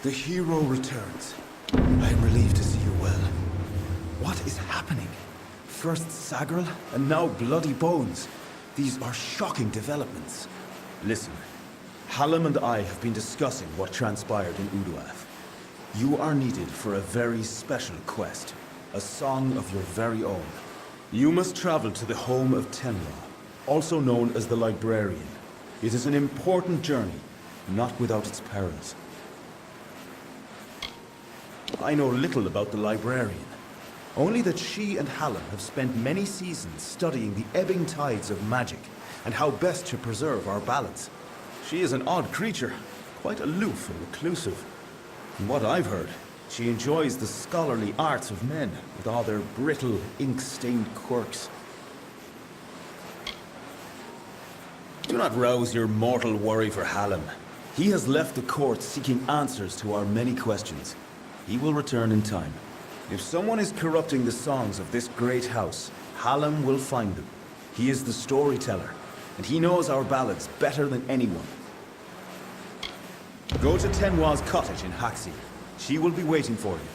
The hero returns. I am relieved to see you well. What is happening? First Sagril, and now bloody bones. These are shocking developments. Listen, Hallam and I have been discussing what transpired in Uduath. You are needed for a very special quest, a song of your very own. You must travel to the home of Tenwa, also known as the Librarian. It is an important journey, not without its perils. I know little about the Librarian, only that she and Hallam have spent many seasons studying the ebbing tides of magic and how best to preserve our ballads. She is an odd creature, quite aloof and reclusive. From what I've heard, she enjoys the scholarly arts of men with all their brittle, ink-stained quirks. Do not rouse your mortal worry for Hallam. He has left the court seeking answers to our many questions. He will return in time. If someone is corrupting the songs of this great house, Hallam will find them. He is the storyteller, and he knows our ballads better than anyone. Go to Tenwa's cottage in Haxi. She will be waiting for you.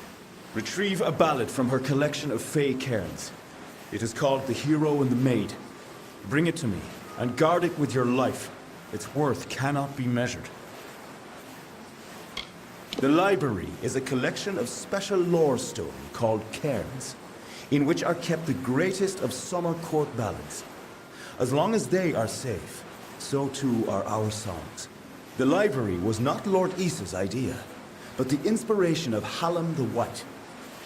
Retrieve a ballad from her collection of fey cairns. It is called The Hero and the Maid. Bring it to me, and guard it with your life. Its worth cannot be measured. The library is a collection of special lore stone called cairns, in which are kept the greatest of summer court ballads. As long as they are safe, so too are our songs. The library was not Lord Issa's idea, but the inspiration of Hallam the White.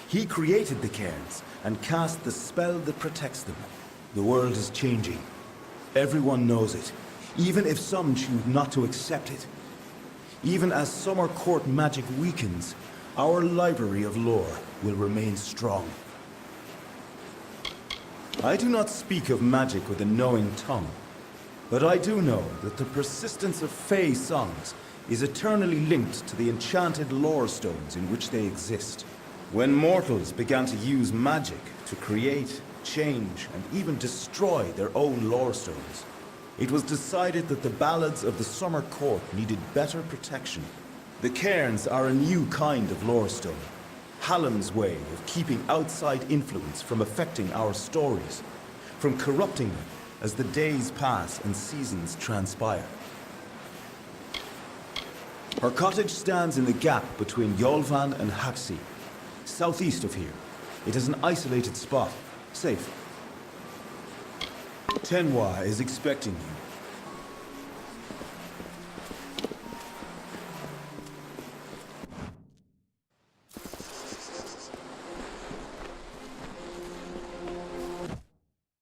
He created the cairns and cast the spell that protects them. The world is changing. Everyone knows it, even if some choose not to accept it. Even as summer court magic weakens, our library of lore will remain strong. I do not speak of magic with a knowing tongue, but I do know that the persistence of fey songs is eternally linked to the enchanted lore stones in which they exist. When mortals began to use magic to create, change, and even destroy their own lore stones, it was decided that the ballads of the Summer Court needed better protection. The cairns are a new kind of lore stone, Hallam's way of keeping outside influence from affecting our stories, from corrupting them as the days pass and seasons transpire. Her cottage stands in the gap between Yolvan and Haxi, southeast of here. It is an isolated spot, safe. Tenwa is expecting you.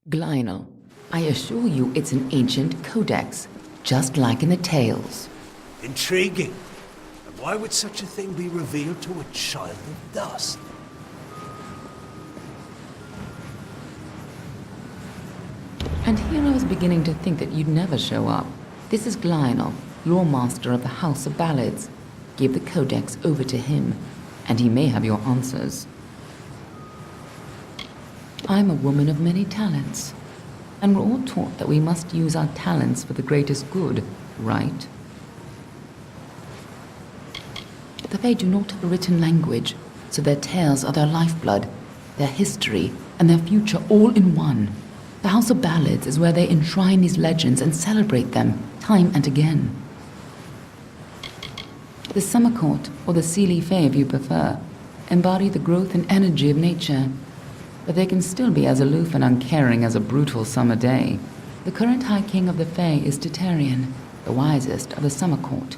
Glynel, I assure you it's an ancient codex, just like in the tales. Intriguing. And why would such a thing be revealed to a child of dust? And here I was beginning to think that you'd never show up. This is Glynel, lore master of the House of Ballads. Give the codex over to him, and he may have your answers. I'm a woman of many talents, and we're all taught that we must use our talents for the greatest good, right? The Fae do not have a written language, so their tales are their lifeblood, their history, and their future all in one. The House of Ballads is where they enshrine these legends and celebrate them, time and again. The Summer Court, or the Seelie Fae if you prefer, embody the growth and energy of nature, but they can still be as aloof and uncaring as a brutal summer day. The current High King of the Fae is Titarian, the wisest of the Summer Court.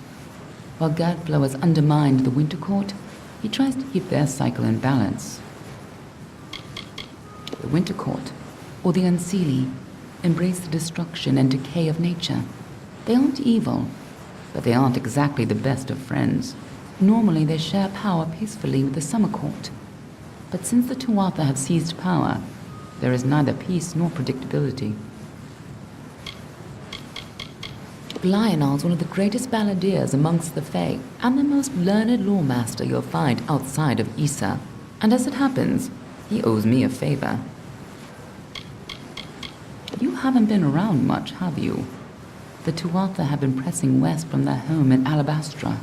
While Gadflow has undermined the Winter Court, he tries to keep their cycle in balance. The Winter Court, or the Unseelie, embrace the destruction and decay of nature. They aren't evil, but they aren't exactly the best of friends. Normally they share power peacefully with the Summer Court. But since the Tuatha have seized power, there is neither peace nor predictability. Lionel is one of the greatest balladeers amongst the Fae, and the most learned lawmaster you'll find outside of Issa. And as it happens, he owes me a favor. You haven't been around much, have you? The Tuatha have been pressing west from their home in Alabastra.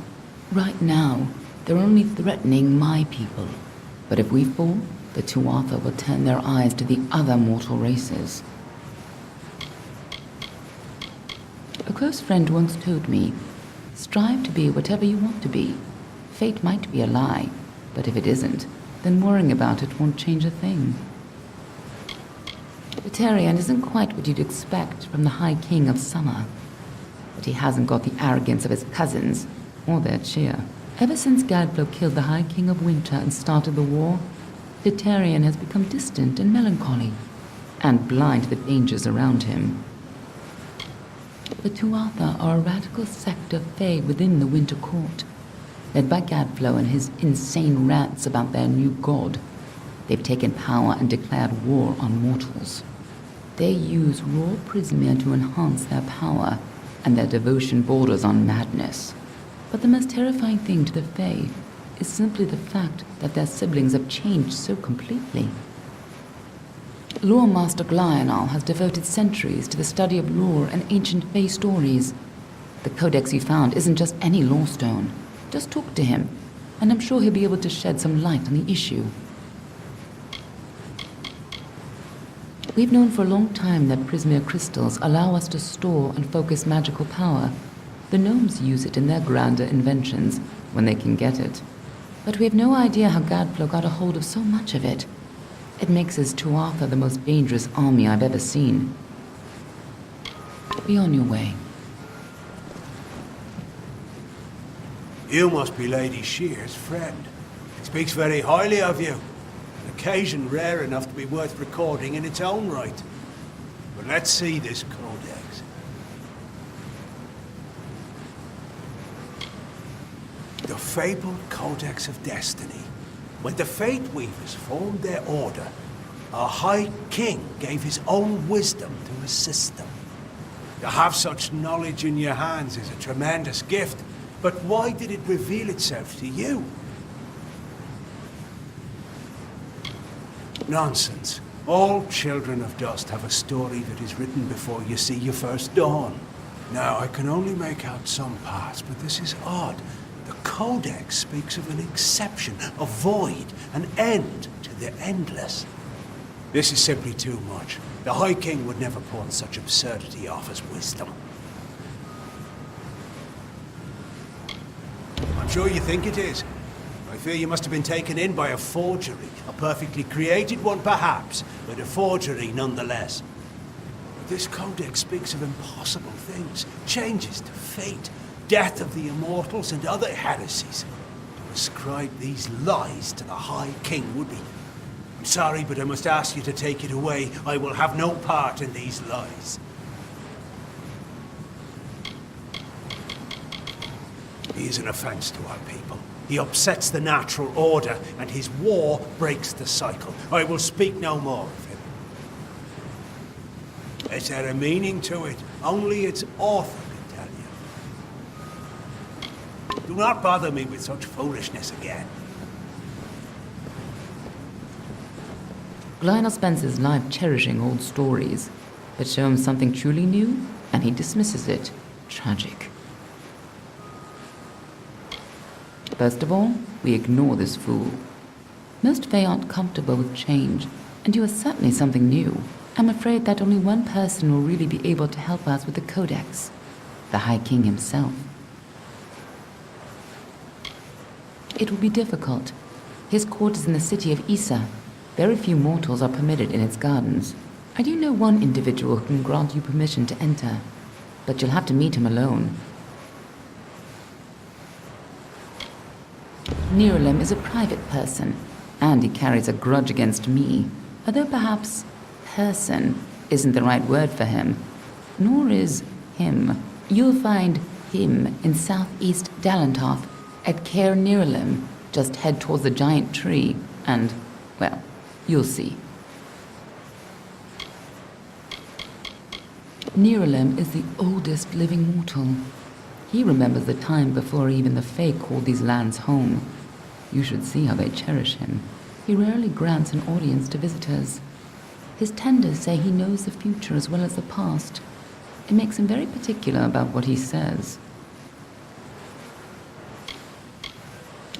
Right now, they're only threatening my people. But if we fall, the Tuatha will turn their eyes to the other mortal races. A close friend once told me, strive to be whatever you want to be. Fate might be a lie, but if it isn't, then worrying about it won't change a thing. Batarian isn't quite what you'd expect from the High King of Summer, but he hasn't got the arrogance of his cousins, or their cheer. Ever since Gadflow killed the High King of Winter and started the war, Batarian has become distant and melancholy, and blind to the dangers around him. The Tuatha are a radical sect of Fae within the Winter Court, led by Gadflow and his insane rants about their new god. They've taken power and declared war on mortals. They use raw prismia to enhance their power, and their devotion borders on madness. But the most terrifying thing to the Fae is simply the fact that their siblings have changed so completely. Lore Master Glional has devoted centuries to the study of lore and ancient Fae stories. The codex he found isn't just any lore stone. Just talk to him, and I'm sure he'll be able to shed some light on the issue. We've known for a long time that Prismia crystals allow us to store and focus magical power. The gnomes use it in their grander inventions, when they can get it. But we have no idea how Gadflow got a hold of so much of it. It makes his Tuatha the most dangerous army I've ever seen. Be on your way. You must be Lady Shear's friend. She speaks very highly of you. An occasion rare enough to be worth recording in its own right. But let's see this codex. The fabled Codex of Destiny. When the Fate Weavers formed their order, our High King gave his own wisdom to assist them. To have such knowledge in your hands is a tremendous gift, but why did it reveal itself to you? Nonsense. All children of dust have a story that is written before you see your first dawn. Now, I can only make out some parts, but this is odd. The Codex speaks of an exception, a void, an end to the endless. This is simply too much. The High King would never pawn such absurdity off as wisdom. I'm sure you think it is. I fear you must have been taken in by a forgery. A perfectly created one, perhaps, but a forgery nonetheless. This codex speaks of impossible things, changes to fate, death of the immortals, and other heresies. To ascribe these lies to the High King would be... I'm sorry, but I must ask you to take it away. I will have no part in these lies. He is an offense to our people. He upsets the natural order, and his war breaks the cycle. I will speak no more of him. Is there a meaning to it? Only its author can tell you. Do not bother me with such foolishness again. Lionel spends his life cherishing old stories, but show him something truly new, and he dismisses it. Tragic. First of all, we ignore this fool. Most Fae aren't comfortable with change, and you are certainly something new. I'm afraid that only one person will really be able to help us with the Codex. The High King himself. It will be difficult. His court is in the city of Isa. Very few mortals are permitted in its gardens. I do know one individual who can grant you permission to enter, but you'll have to meet him alone. Niralim is a private person, and he carries a grudge against me, although perhaps person isn't the right word for him, nor is him. You'll find him in southeast Dalantoth at Caer Niralim. Just head towards the giant tree, and, well, you'll see. Niralim is the oldest living mortal. He remembers the time before even the Fae called these lands home. You should see how they cherish him. He rarely grants an audience to visitors. His tenders say he knows the future as well as the past. It makes him very particular about what he says.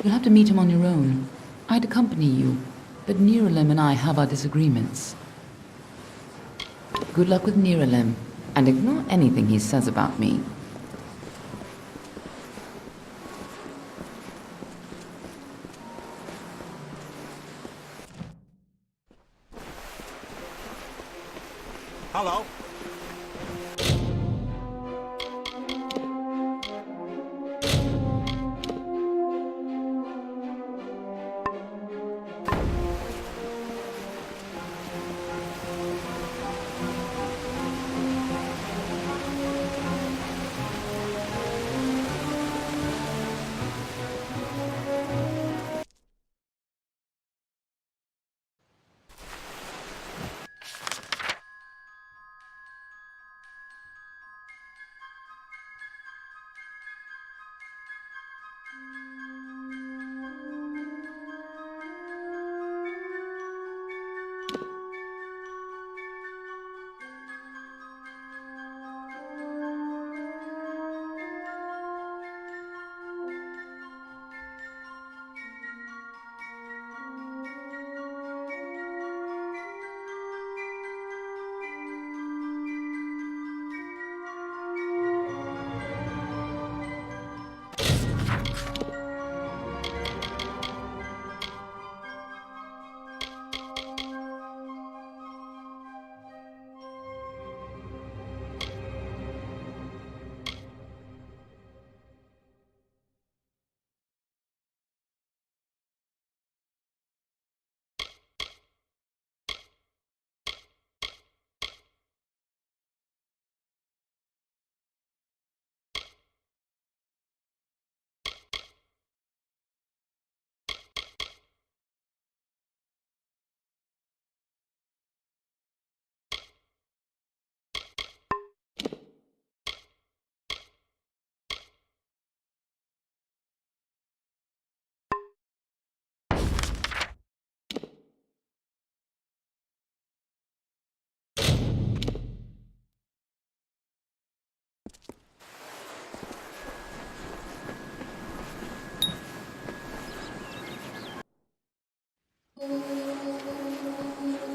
You'll have to meet him on your own. I'd accompany you, but Niralim and I have our disagreements. Good luck with Niralim, and ignore anything he says about me. Hello?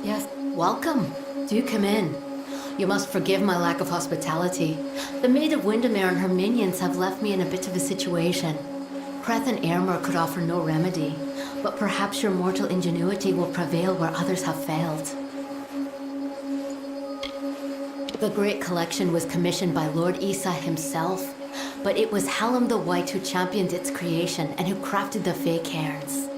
Yes, welcome. Do come in. You must forgive my lack of hospitality. The Maid of Windermere and her minions have left me in a bit of a situation. Creth and Airmore could offer no remedy, but perhaps your mortal ingenuity will prevail where others have failed. The Great Collection was commissioned by Lord Isa himself, but it was Hallam the White who championed its creation and who crafted the Fae cairns.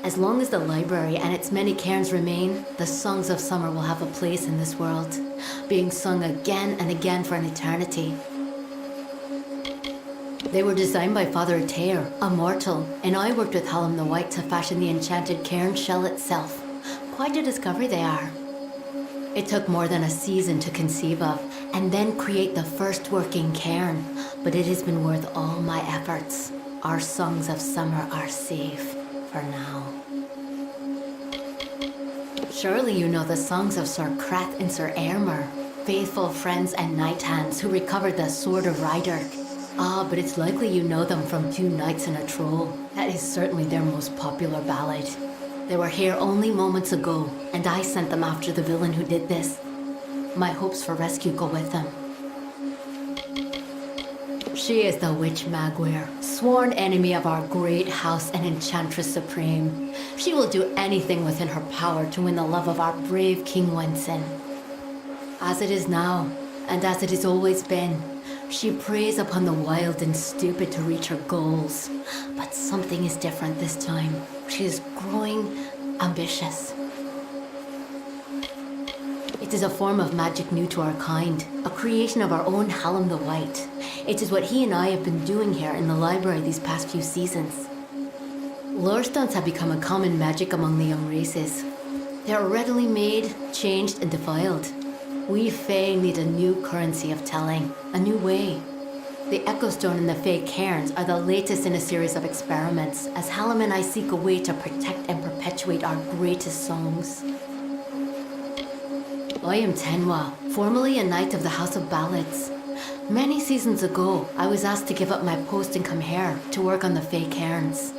As long as the library and its many cairns remain, the songs of summer will have a place in this world, being sung again and again for an eternity. They were designed by Father Tair, a mortal, and I worked with Hallam the White to fashion the enchanted cairn shell itself. Quite a discovery they are. It took more than a season to conceive of, and then create the first working cairn, but it has been worth all my efforts. Our songs of summer are safe, for now. Surely you know the songs of Sir Creth and Sir Airmore, faithful friends and knight hands who recovered the Sword of Ryderk. Ah, but it's likely you know them from Two Knights and a Troll. That is certainly their most popular ballad. They were here only moments ago, and I sent them after the villain who did this. My hopes for rescue go with them. She is the Witch Magwir, sworn enemy of our great house and Enchantress Supreme. She will do anything within her power to win the love of our brave King Wensin. As it is now, and as it has always been, she preys upon the wild and stupid to reach her goals. But something is different this time. She is growing ambitious. It is a form of magic new to our kind, a creation of our own Hallam the White. It is what he and I have been doing here in the library these past few seasons. Lore stones have become a common magic among the young races. They are readily made, changed, and defiled. We Fae need a new currency of telling, a new way. The Echo Stone and the Fae Cairns are the latest in a series of experiments, as Hallam and I seek a way to protect and perpetuate our greatest songs. I am Tenwa, formerly a knight of the House of Ballads. Many seasons ago, I was asked to give up my post and come here to work on the Fae Cairns.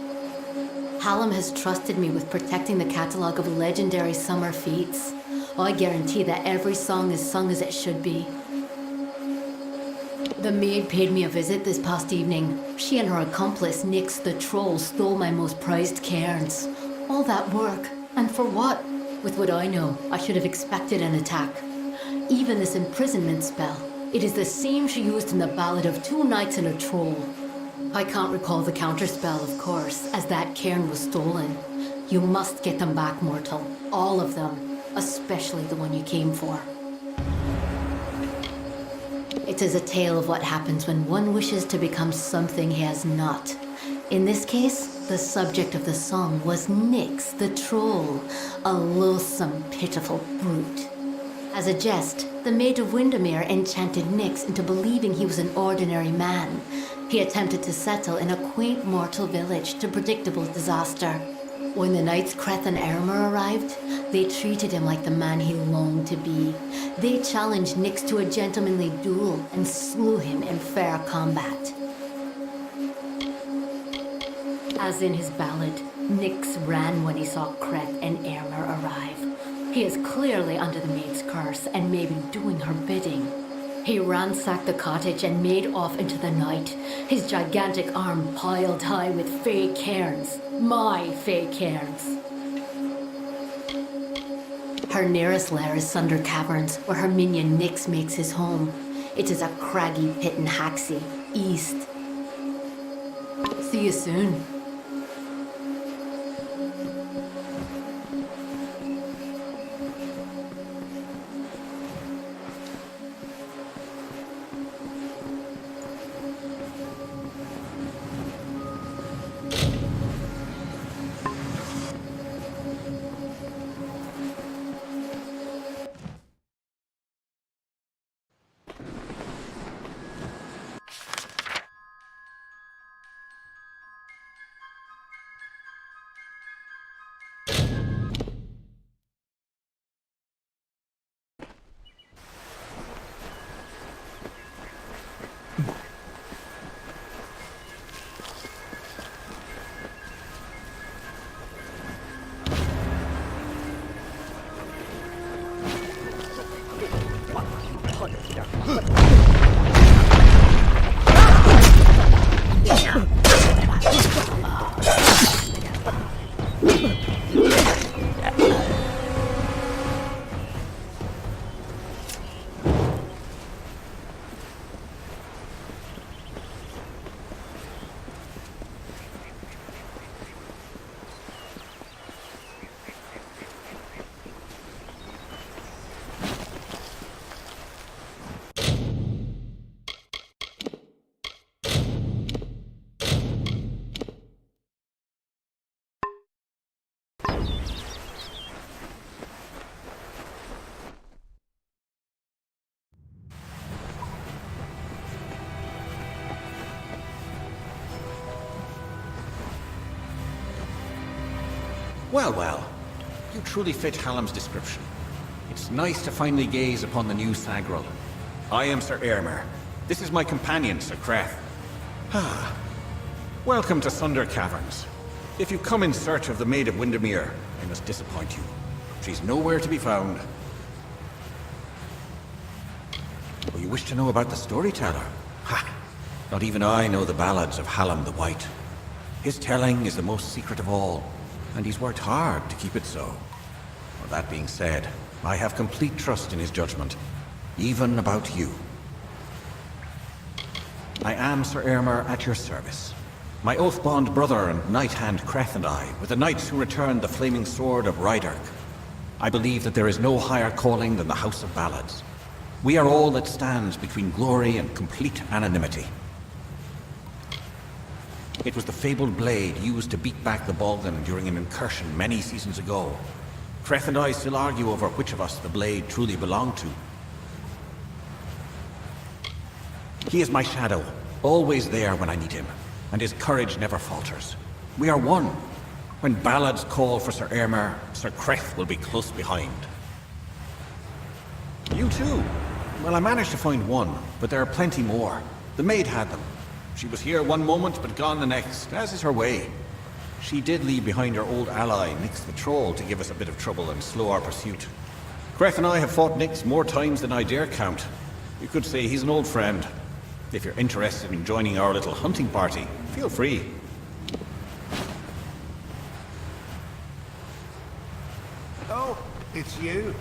Hallam has trusted me with protecting the catalogue of legendary summer feats. I guarantee that every song is sung as it should be. The maid paid me a visit this past evening. She and her accomplice, Nyx the Troll, stole my most prized cairns. All that work, and for what? With what I know, I should have expected an attack. Even this imprisonment spell, it is the same she used in the Ballad of Two Knights and a Troll. I can't recall the counterspell, of course, as that cairn was stolen. You must get them back, mortal. All of them, especially the one you came for. It is a tale of what happens when one wishes to become something he has not. In this case, the subject of the song was Nyx the Troll, a loathsome, pitiful brute. As a jest, the Maid of Windermere enchanted Nyx into believing he was an ordinary man. He attempted to settle in a quaint mortal village to predictable disaster. When the knights Kreth and Ermer arrived, they treated him like the man he longed to be. They challenged Nyx to a gentlemanly duel and slew him in fair combat. As in his ballad, Nyx ran when he saw Kreth and Ermer arrive. He is clearly under the maid's curse and may be doing her bidding. He ransacked the cottage and made off into the night, his gigantic arm piled high with Fae Cairns. My Fae Cairns. Her nearest lair is Sunder Caverns, where her minion Nyx makes his home. It is a craggy pit in Haxie, east. See you soon. Well, well. You truly fit Hallam's description. It's nice to finally gaze upon the new Sagril. I am Sir Ermer. This is my companion, Sir Kreth. Ah. Welcome to Sunder Caverns. If you come in search of the Maid of Windermere, I must disappoint you. She's nowhere to be found. Oh, you wish to know about the storyteller? Ha! Not even I know the ballads of Hallam the White. His telling is the most secret of all, and he's worked hard to keep it so. Well, that being said, I have complete trust in his judgment, even about you. I am Sir Aylmer at your service. My oath-bond brother and knight-hand Creth and I were the knights who returned the flaming sword of Ryderk. I believe that there is no higher calling than the House of Ballads. We are all that stands between glory and complete anonymity. It was the fabled blade used to beat back the Balgan during an incursion many seasons ago. Creth and I still argue over which of us the blade truly belonged to. He is my shadow, always there when I need him, and his courage never falters. We are one. When ballads call for Sir Aylmer, Sir Creth will be close behind. You too? Well, I managed to find one, but there are plenty more. The maid had them. She was here one moment, but gone the next, as is her way. She did leave behind her old ally, Nyx the Troll, to give us a bit of trouble and slow our pursuit. Creth and I have fought Nyx more times than I dare count. You could say he's an old friend. If you're interested in joining our little hunting party, feel free. Oh, it's you.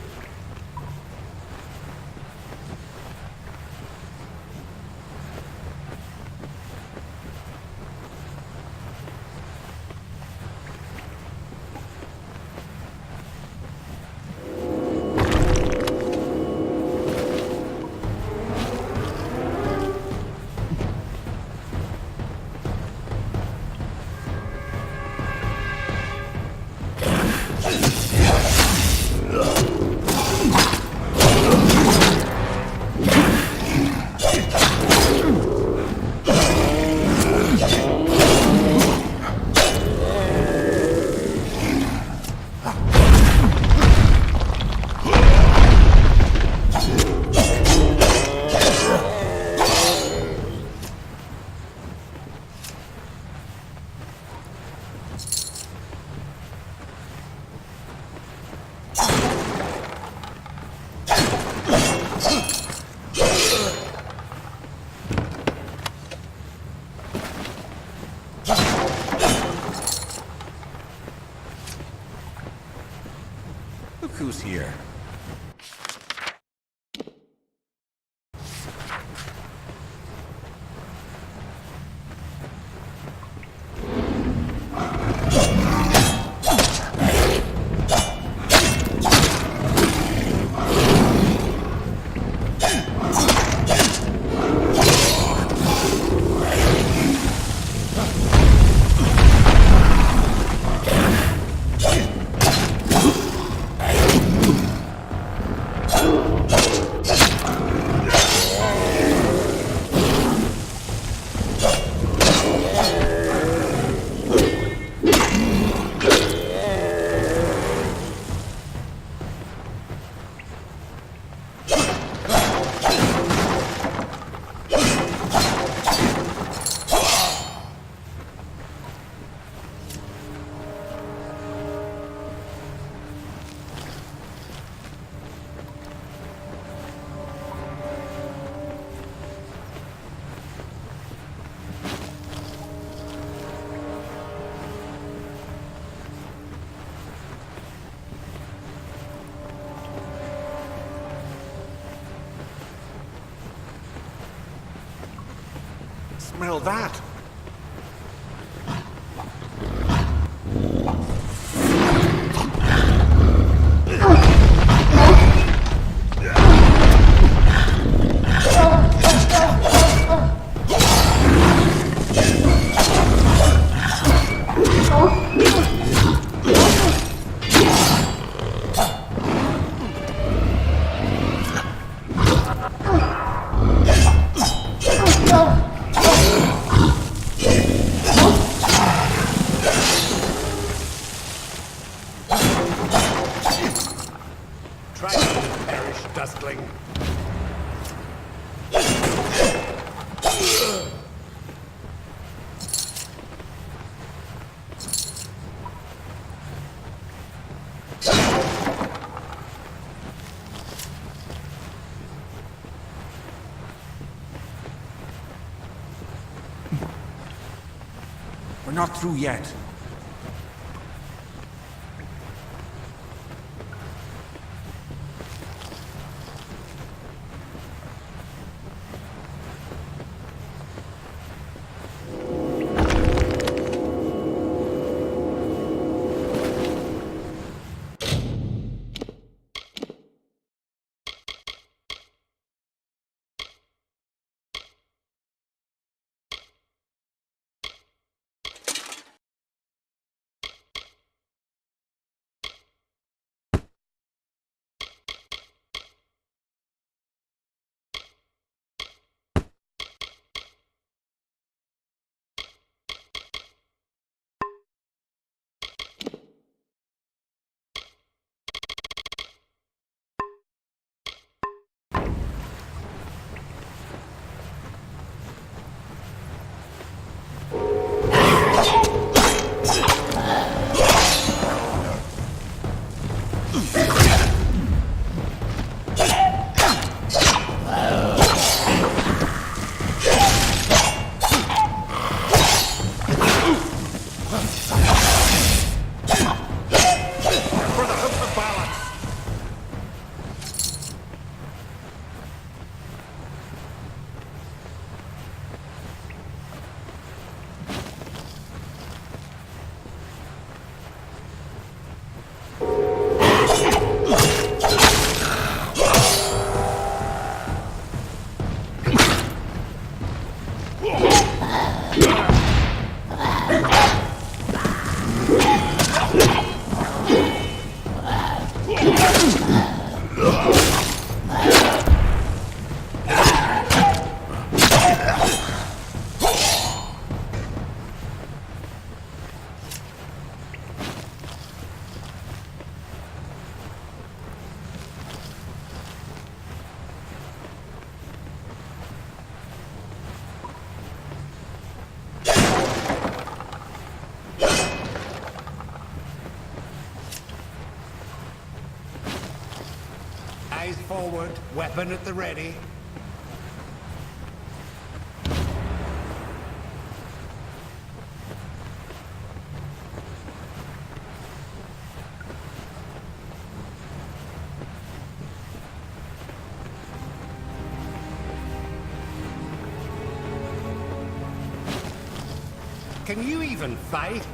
Look who's here. Smell that! We're not through yet. Eyes forward, weapon at the ready. Can you even fight?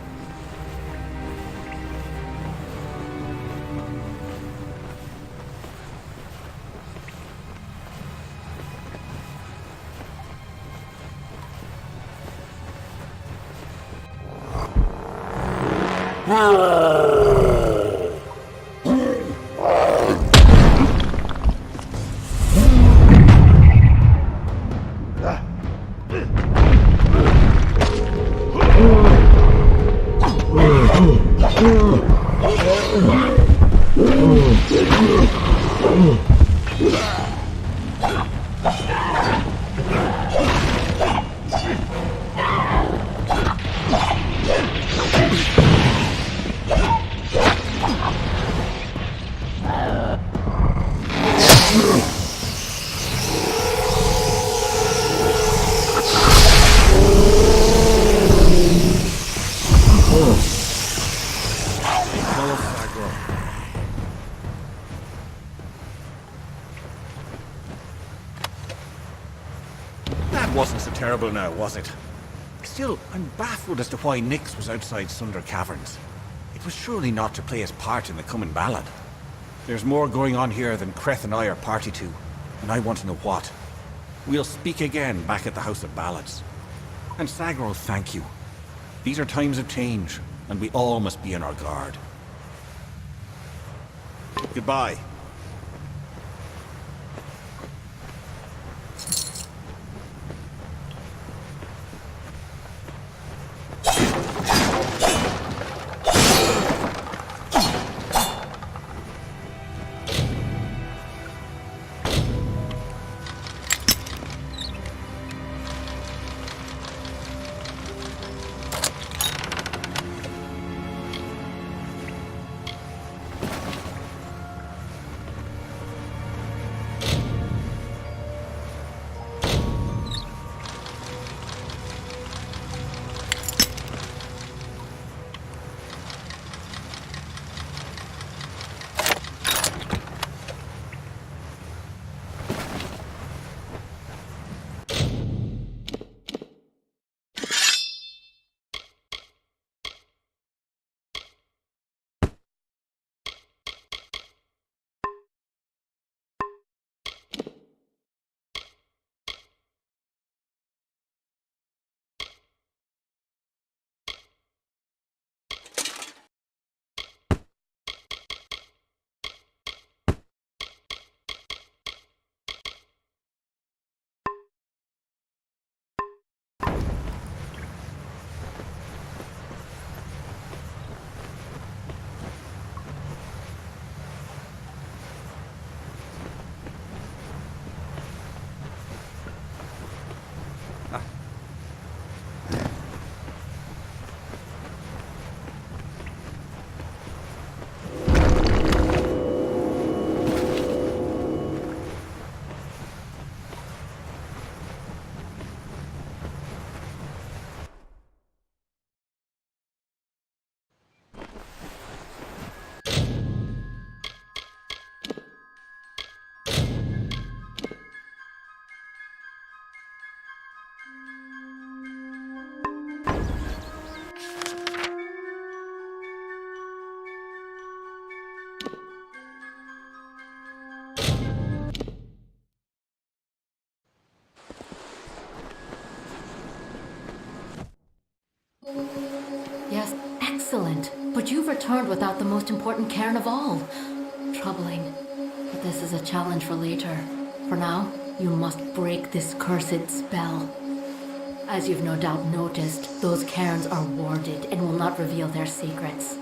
That wasn't so terrible now, was it? Still, I'm baffled as to why Nyx was outside Sunder Caverns. It was surely not to play his part in the coming ballad. There's more going on here than Creth and I are party to, and I want to know what. We'll speak again back at the House of Ballads. And Sagrel, thank you. These are times of change, and we all must be on our guard. Goodbye. excellent, but you've returned without the most important cairn of all. Troubling, but this is a challenge for later. For now, you must break this cursed spell. As you've no doubt noticed, those cairns are warded and will not reveal their secrets.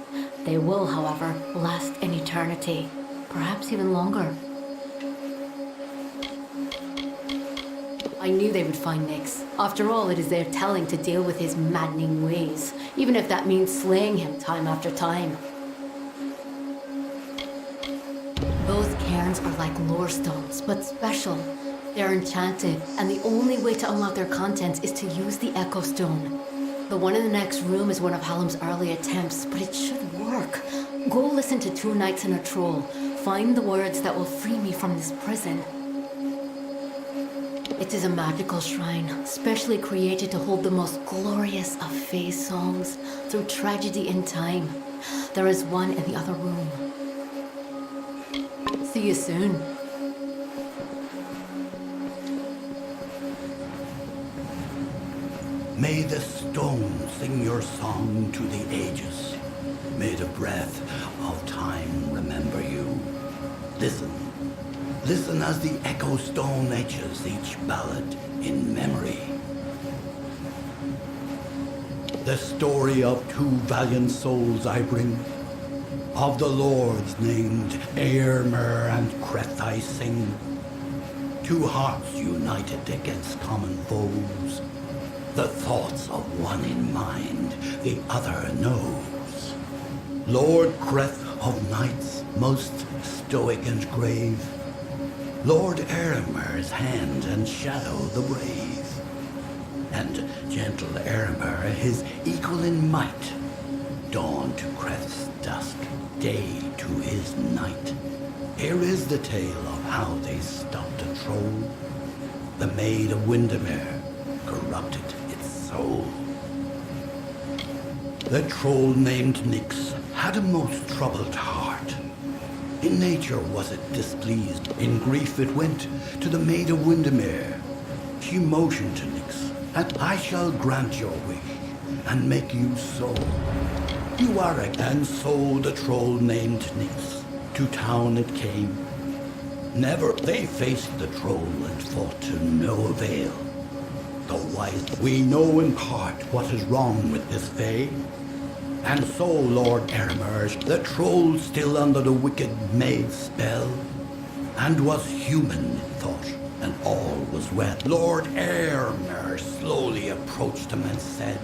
They will, however, last an eternity, perhaps even longer. I knew they would find Nyx. After all, it is their telling to deal with his maddening ways, even if that means slaying him time after time. Those cairns are like lore stones, but special. They're enchanted, and the only way to unlock their contents is to use the Echo Stone. The one in the next room is one of Hallam's early attempts, but it should work. Go listen to Two Knights and a Troll. Find the words that will free me from this prison. It is a magical shrine, specially created to hold the most glorious of Fae songs through tragedy and time. There is one in the other room. See you soon. May the stone sing your song to the ages. May the breath of time remember you. Listen. Listen as the echo stone etches each ballad in memory. The story of two valiant souls I bring. Of the lords named Aermer and Creth I sing. Two hearts united against common foes. The thoughts of one in mind, the other knows. Lord Creth of knights, most stoic and grave. Lord Aermer's hand and shadow the brave. And gentle Aermer, his equal in might. Dawn to Creth's dusk, day to his night. Here is the tale of how they stopped a troll. The Maid of Windermere corrupted its soul. The troll named Nyx had a most troubled heart. In nature was it displeased, in grief it went to the Maid of Windermere. She motioned to Nyx, and I shall grant your wish, and make you so. You are a... And so the troll named Nyx, to town it came. Never they faced the troll and fought to no avail. The wise, we know in part what is wrong with this Fae. And so, Lord Aermer, the troll still under the wicked maid's spell, and was human in thought, and all was well. Lord Aermer slowly approached him and said,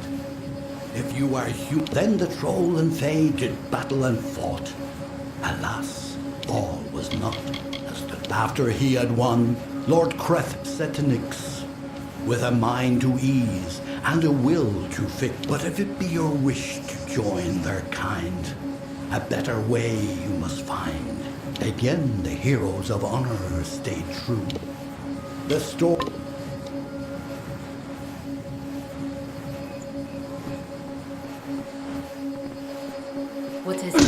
if you are human. Then the troll and Fae did battle and fought. Alas, all was not as the... After he had won, Lord Creth said to Nyx, with a mind to ease and a will to fit, but if it be your wish to join their kind, a better way you must find. Again the heroes of honor stayed true. The story... What is it?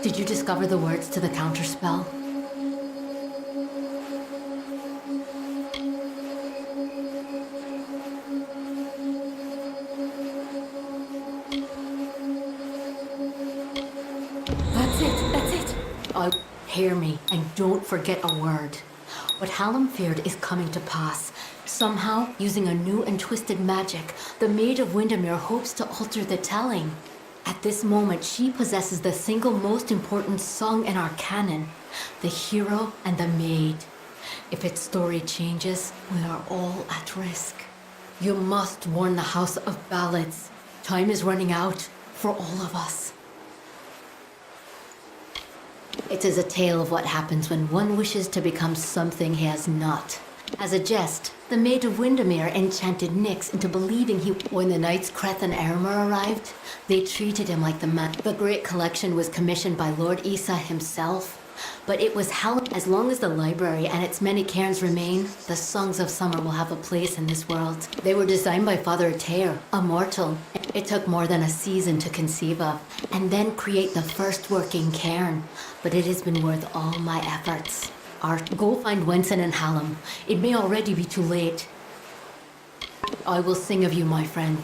Did you discover the words to the counterspell? Hear me, and don't forget a word. What Hallam feared is coming to pass. Somehow, using a new and twisted magic, the Maid of Windermere hopes to alter the telling. At this moment, she possesses the single most important song in our canon, the hero and the maid. If its story changes, we are all at risk. You must warn the House of Ballads. Time is running out for all of us. It is a tale of what happens when one wishes to become something he has not. As a jest, the Maid of Windermere enchanted Nyx into believing he... When the knights Creth and Aermer arrived, they treated him like the man. The Great Collection was commissioned by Lord Issa himself, but it was Hallam. As long as the library and its many cairns remain, the Songs of Summer will have a place in this world. They were designed by Father Teir, a mortal. It took more than a season to conceive of, and then create the first working cairn, but it has been worth all my efforts. Art, go find Wenson and Hallam. It may already be too late. I will sing of you, my friend.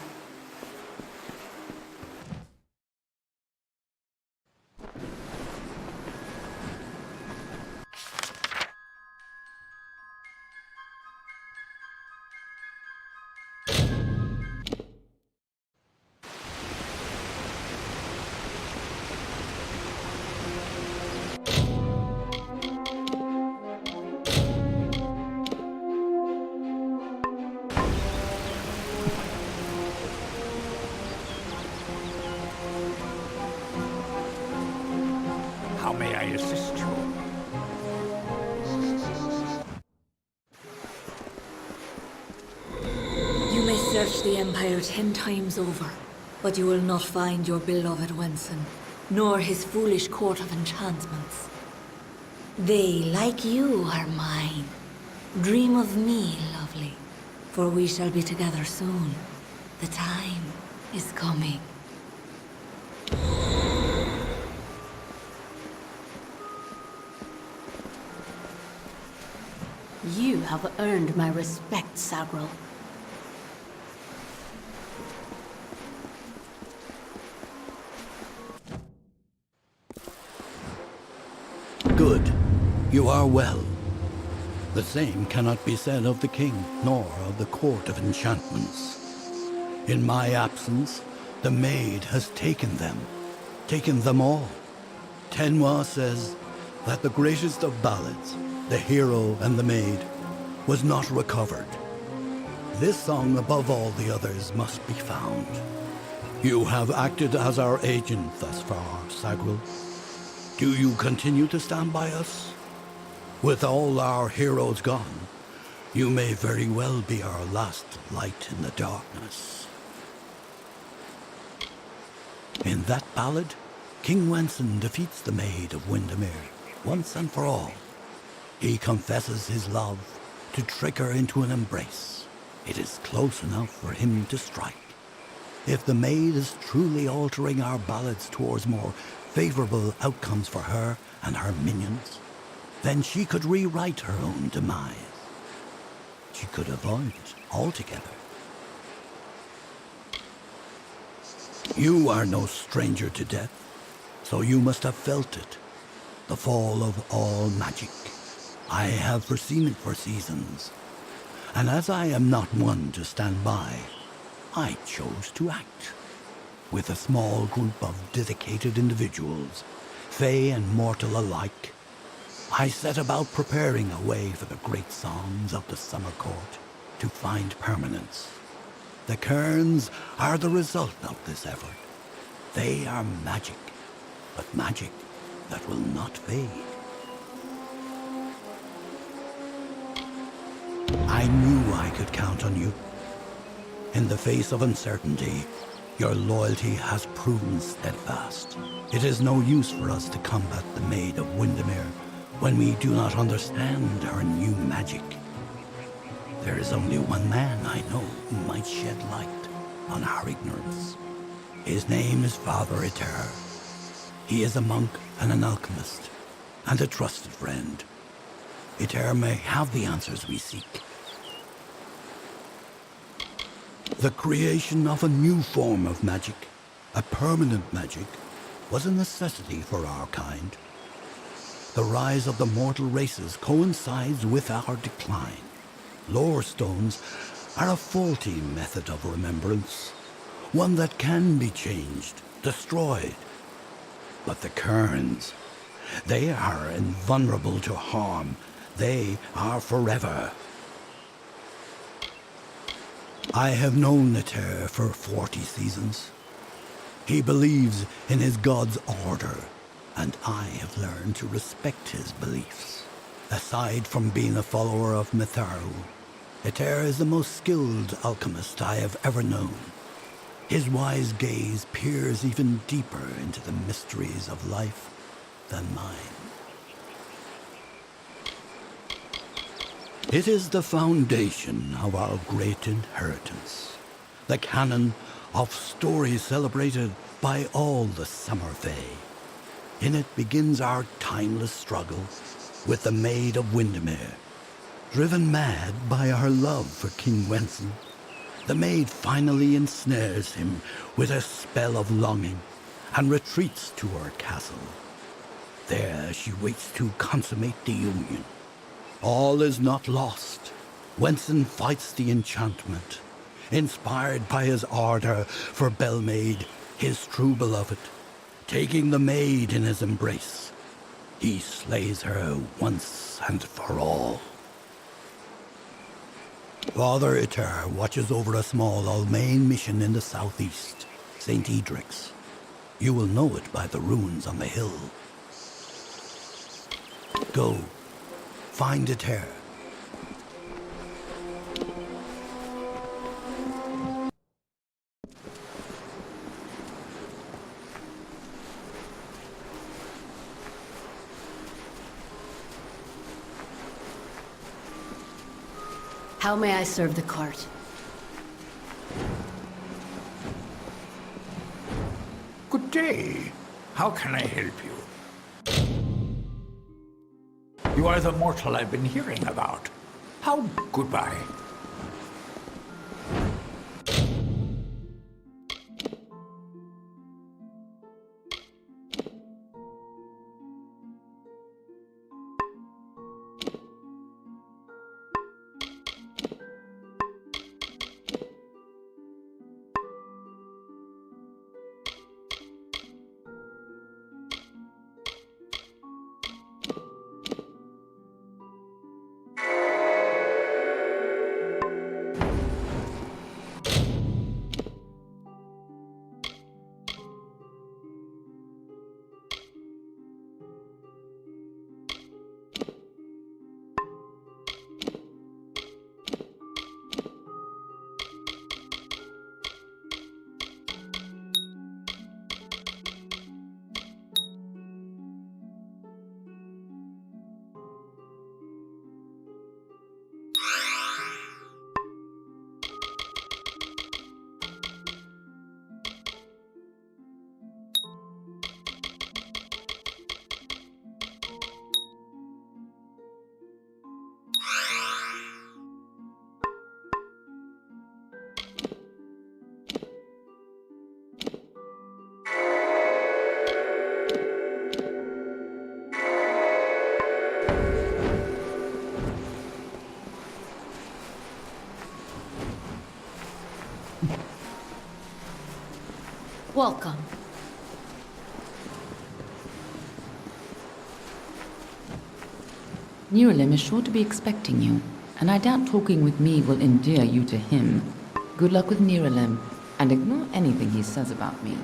How may I assist you? You may search the Empire 10 times over, but you will not find your beloved Wenson, nor his foolish court of enchantments. They, like you, are mine. Dream of me, lovely, for we shall be together soon. The time is coming. You have earned my respect, Sagril. Good. You are well. The same cannot be said of the king, nor of the court of enchantments. In my absence, the maid has taken them all. Tenwa says that the greatest of ballads, the hero and the maid, was not recovered. This song above all the others must be found. You have acted as our agent thus far, Sagril. Do you continue to stand by us? With all our heroes gone, you may very well be our last light in the darkness. In that ballad, King Wenson defeats the Maid of Windermere once and for all. He confesses his love to trick her into an embrace. It is close enough for him to strike. If the maid is truly altering our ballads towards more favorable outcomes for her and her minions, then she could rewrite her own demise. She could avoid it altogether. You are no stranger to death, so you must have felt it. The fall of all magic. I have foreseen it for seasons. And as I am not one to stand by, I chose to act. With a small group of dedicated individuals, Fey and mortal alike, I set about preparing a way for the great songs of the Summer Court to find permanence. The cairns are the result of this effort. They are magic, but magic that will not fade. I knew I could count on you. In the face of uncertainty, your loyalty has proven steadfast. It is no use for us to combat the Maid of Windermere when we do not understand her new magic. There is only one man I know who might shed light on our ignorance. His name is Father Eter. He is a monk and an alchemist, and a trusted friend. Eter may have the answers we seek. The creation of a new form of magic, a permanent magic, was a necessity for our kind. The rise of the mortal races coincides with our decline. Lore stones are a faulty method of remembrance, one that can be changed, destroyed. But the cairns, they are invulnerable to harm. They are forever. I have known Eter for 40 seasons. He believes in his god's order, and I have learned to respect his beliefs. Aside from being a follower of Mitharu, Eter is the most skilled alchemist I have ever known. His wise gaze peers even deeper into the mysteries of life than mine. It is the foundation of our great inheritance, the canon of stories celebrated by all the Summer Fae. In it begins our timeless struggle with the Maid of Windermere, driven mad by our love for King Wenson. The maid finally ensnares him with a spell of longing and retreats to her castle. There she waits to consummate the union. All is not lost. Wenson fights the enchantment, inspired by his ardor for Belmaid, his true beloved. Taking the maid in his embrace, he slays her once and for all. Father Itar watches over a small Almain mission in the southeast, St. Edric's. You will know it by the ruins on the hill. Go, find Itar. How may I serve the court? Good day. How can I help you? You are the mortal I've been hearing about. How goodbye. Welcome. Nuralim is sure to be expecting you, and I doubt talking with me will endear you to him. Good luck with Nuralim, and ignore anything he says about me.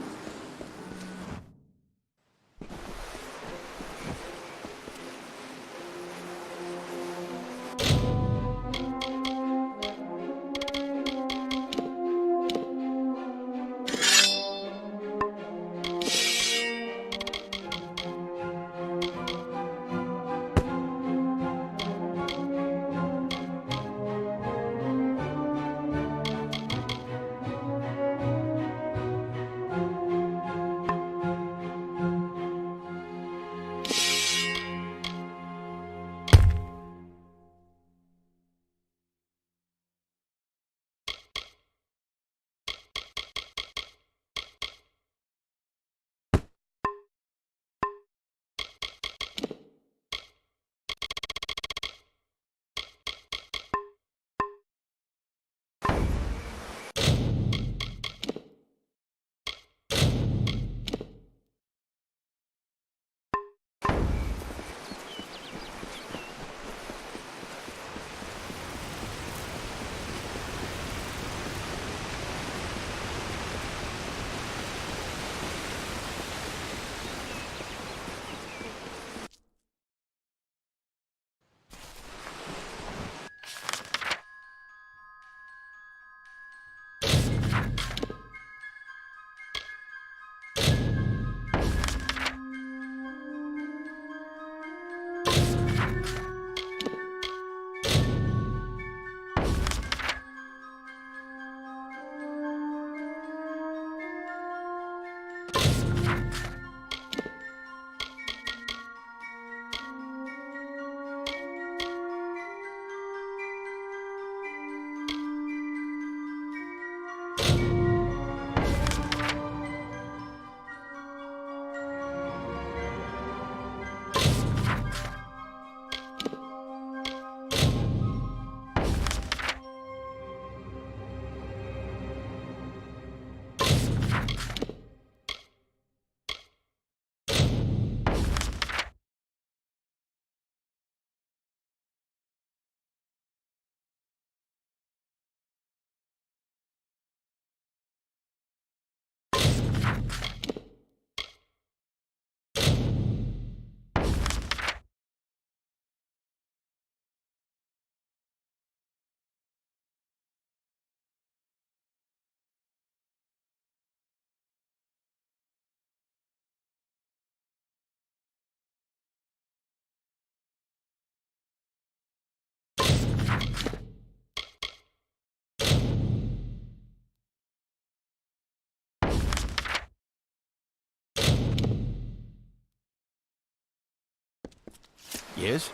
Yes?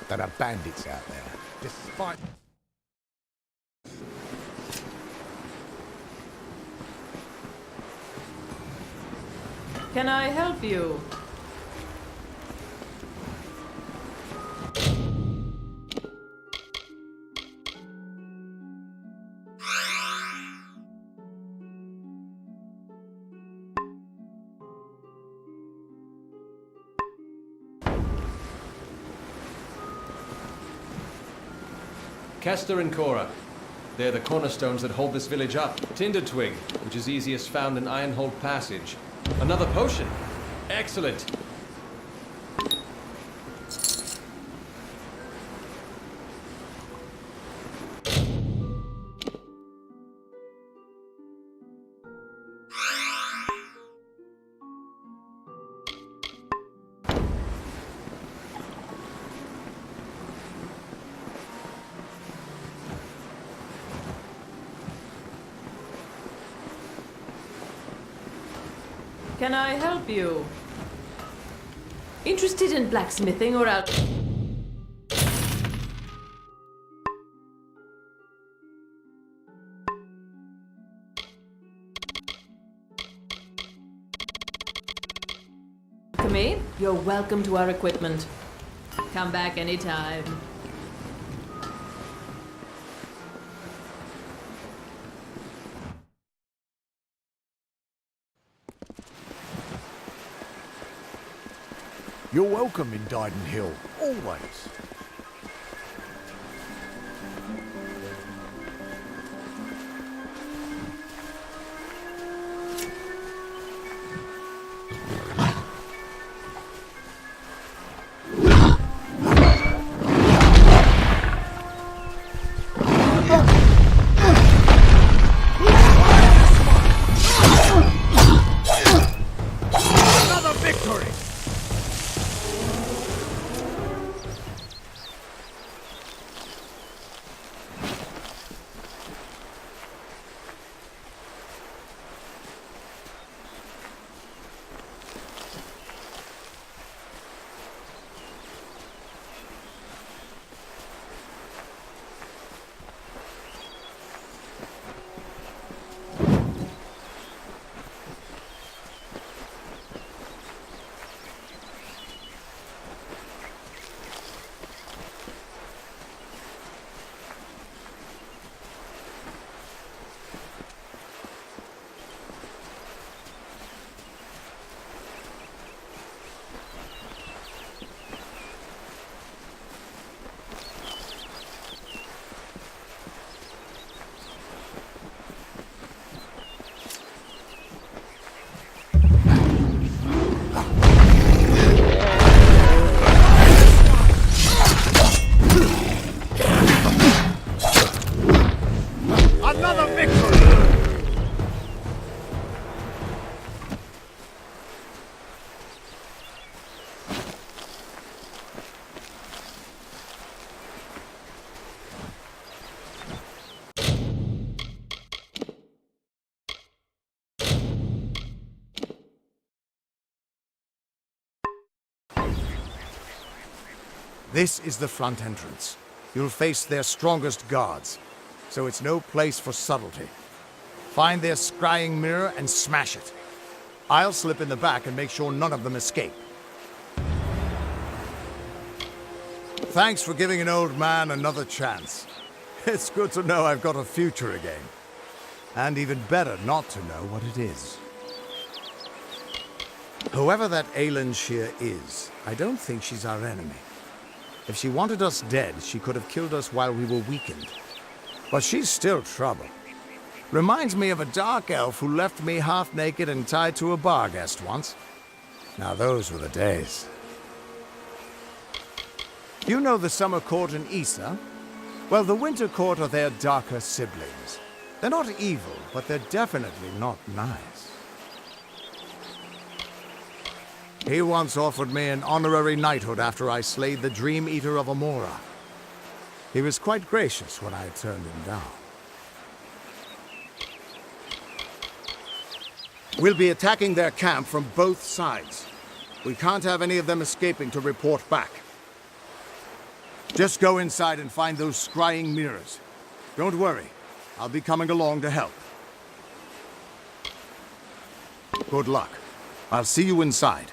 There are bandits out there. Despite... Can I help you? Kester and Cora. They're the cornerstones that hold this village up. Tinder Twig, which is easiest found in Ironhold Passage. Another potion. Excellent. Can I help you? Interested in blacksmithing or out? Come in. You're welcome to our equipment. Come back anytime. You're welcome in Dyden Hill, always. Another victory! Another victory! This is the front entrance. You'll face their strongest guards, so it's no place for subtlety. Find their scrying mirror and smash it. I'll slip in the back and make sure none of them escape. Thanks for giving an old man another chance. It's good to know I've got a future again. And even better not to know what it is. Whoever that Aelin Shear is, I don't think she's our enemy. If she wanted us dead, she could have killed us while we were weakened. But she's still trouble. Reminds me of a dark elf who left me half naked and tied to a bar guest once. Now those were the days. You know the Summer Court in Issa? Well, the Winter Court are their darker siblings. They're not evil, but they're definitely not nice. He once offered me an honorary knighthood after I slayed the Dream Eater of Amora. He was quite gracious when I turned him down. We'll be attacking their camp from both sides. We can't have any of them escaping to report back. Just go inside and find those scrying mirrors. Don't worry. I'll be coming along to help. Good luck. I'll see you inside.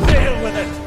Deal with it!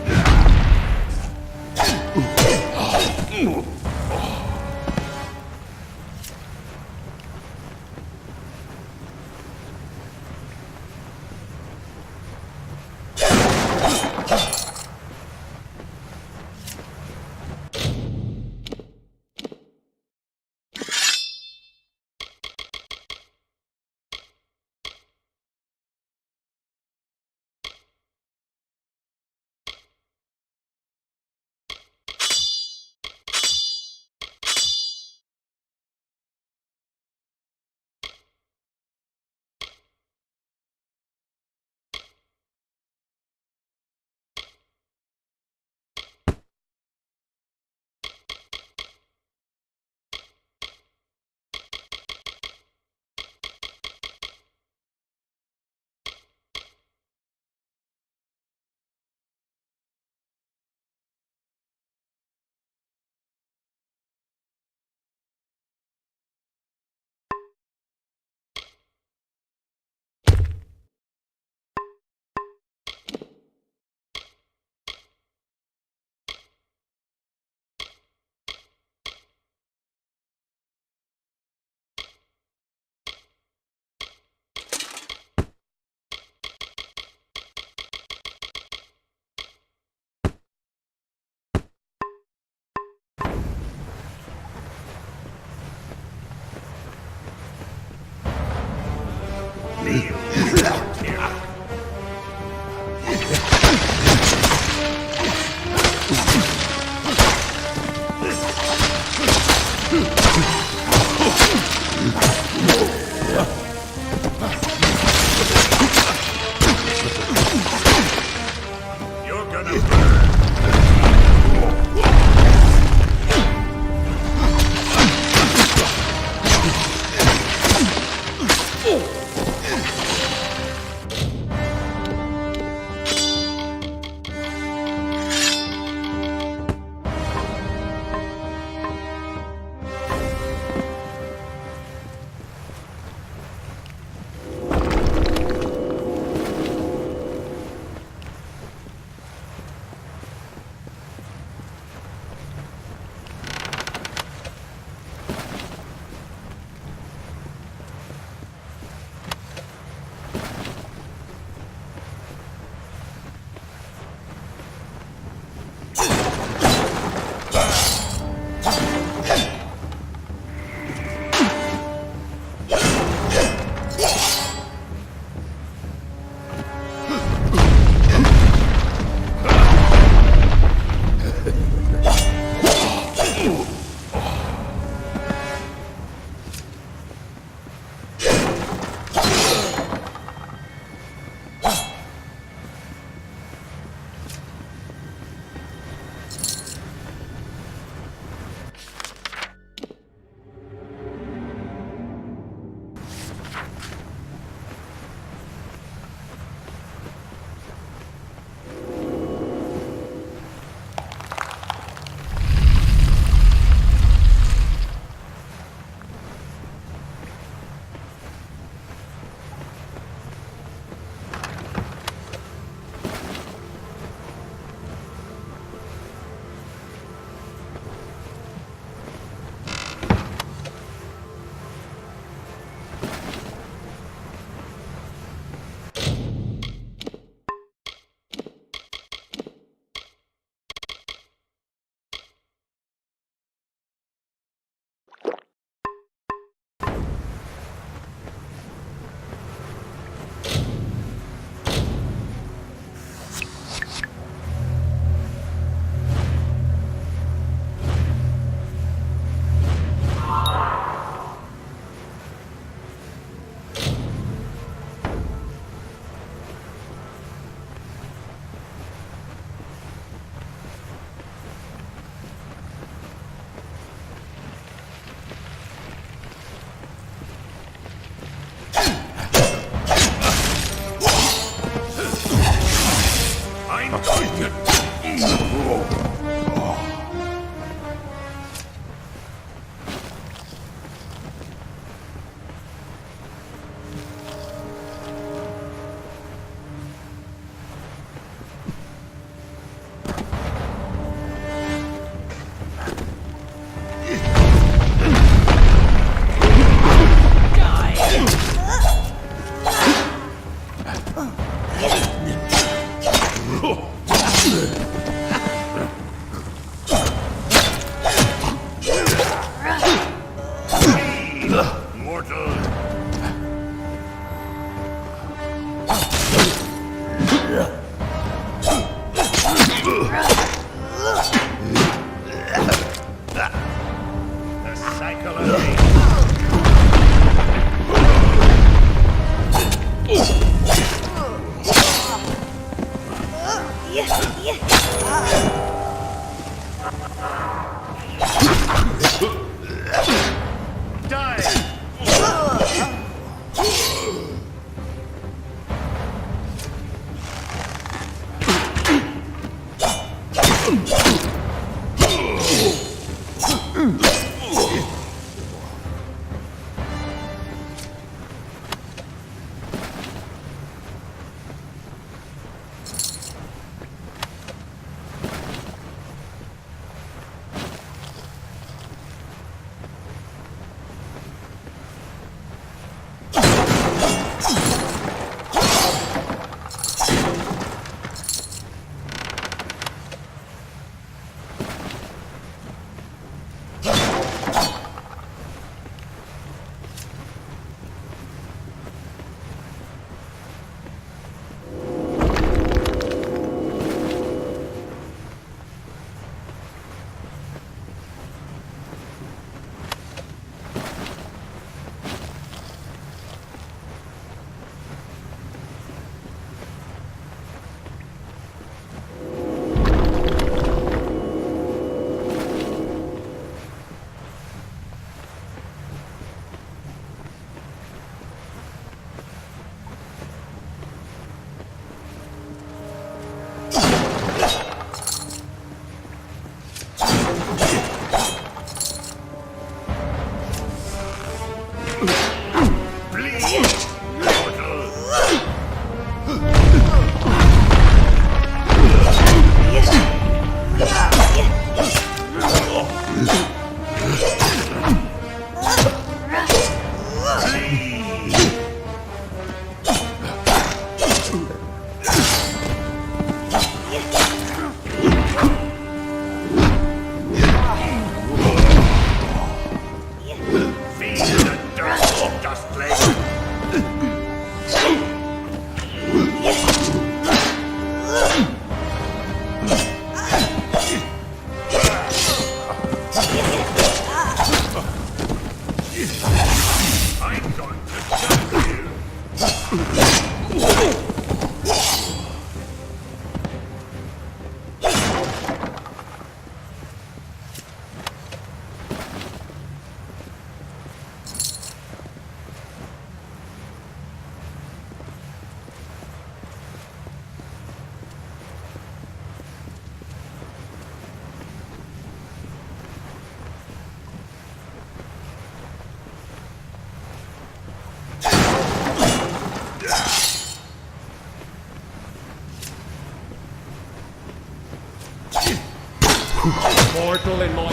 Mortal in my...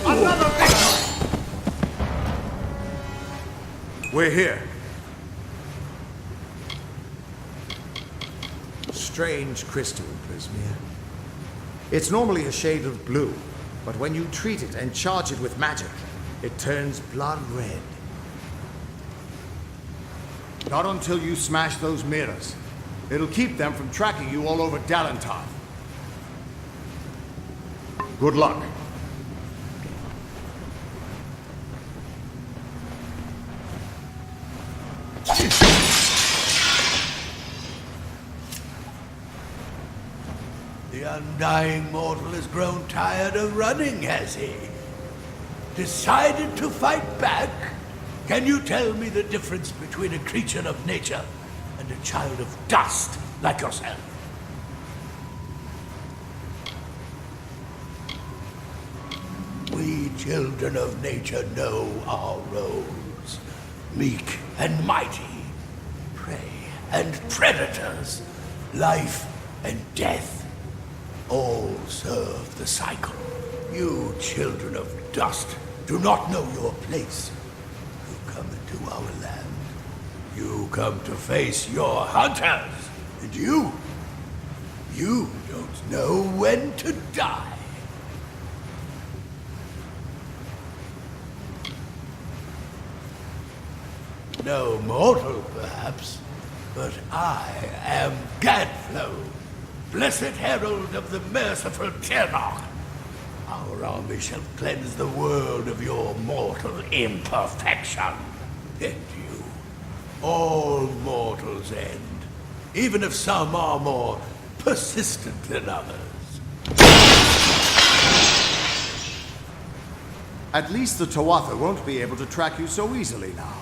Another victory! We're here. Strange crystal, Prismia. It's normally a shade of blue, but when you treat it and charge it with magic, it turns blood red. Not until you smash those mirrors. It'll keep them from tracking you all over Dalantar. Good luck. The undying mortal has grown tired of running, has he? Decided to fight back? Can you tell me the difference between a creature of nature and a child of dust? like yourself. We children of nature know our roles. Meek and mighty, prey and predators, life and death, all serve the cycle. You children of dust do not know your place. You come into our land. You come to face your hunters. And you don't know when to die. No mortal, perhaps, but I am Gadflow, blessed herald of the merciful Ternok. Our army shall cleanse the world of your mortal imperfection. And you, all mortals end, even if some are more persistent than others. At least the Tawatha won't be able to track you so easily now.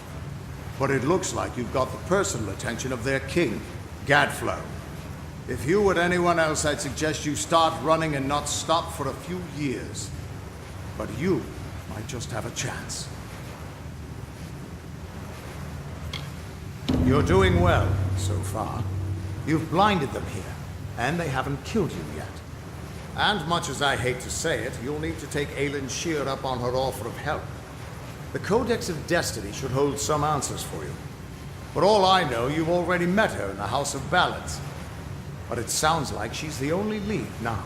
But it looks like you've got the personal attention of their king, Gadflow. If you were anyone else, I'd suggest you start running and not stop for a few years. But you might just have a chance. You're doing well, so far. You've blinded them here, and they haven't killed you yet. And much as I hate to say it, you'll need to take Aelin Shear up on her offer of help. The Codex of Destiny should hold some answers for you. For all I know, you've already met her in the House of Ballads. But it sounds like she's the only lead now.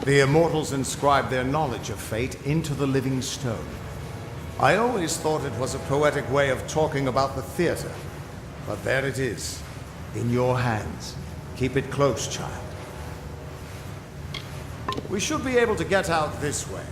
The Immortals inscribed their knowledge of fate into the living stone. I always thought it was a poetic way of talking about the theater. But there it is, in your hands. Keep it close, child. We should be able to get out this way.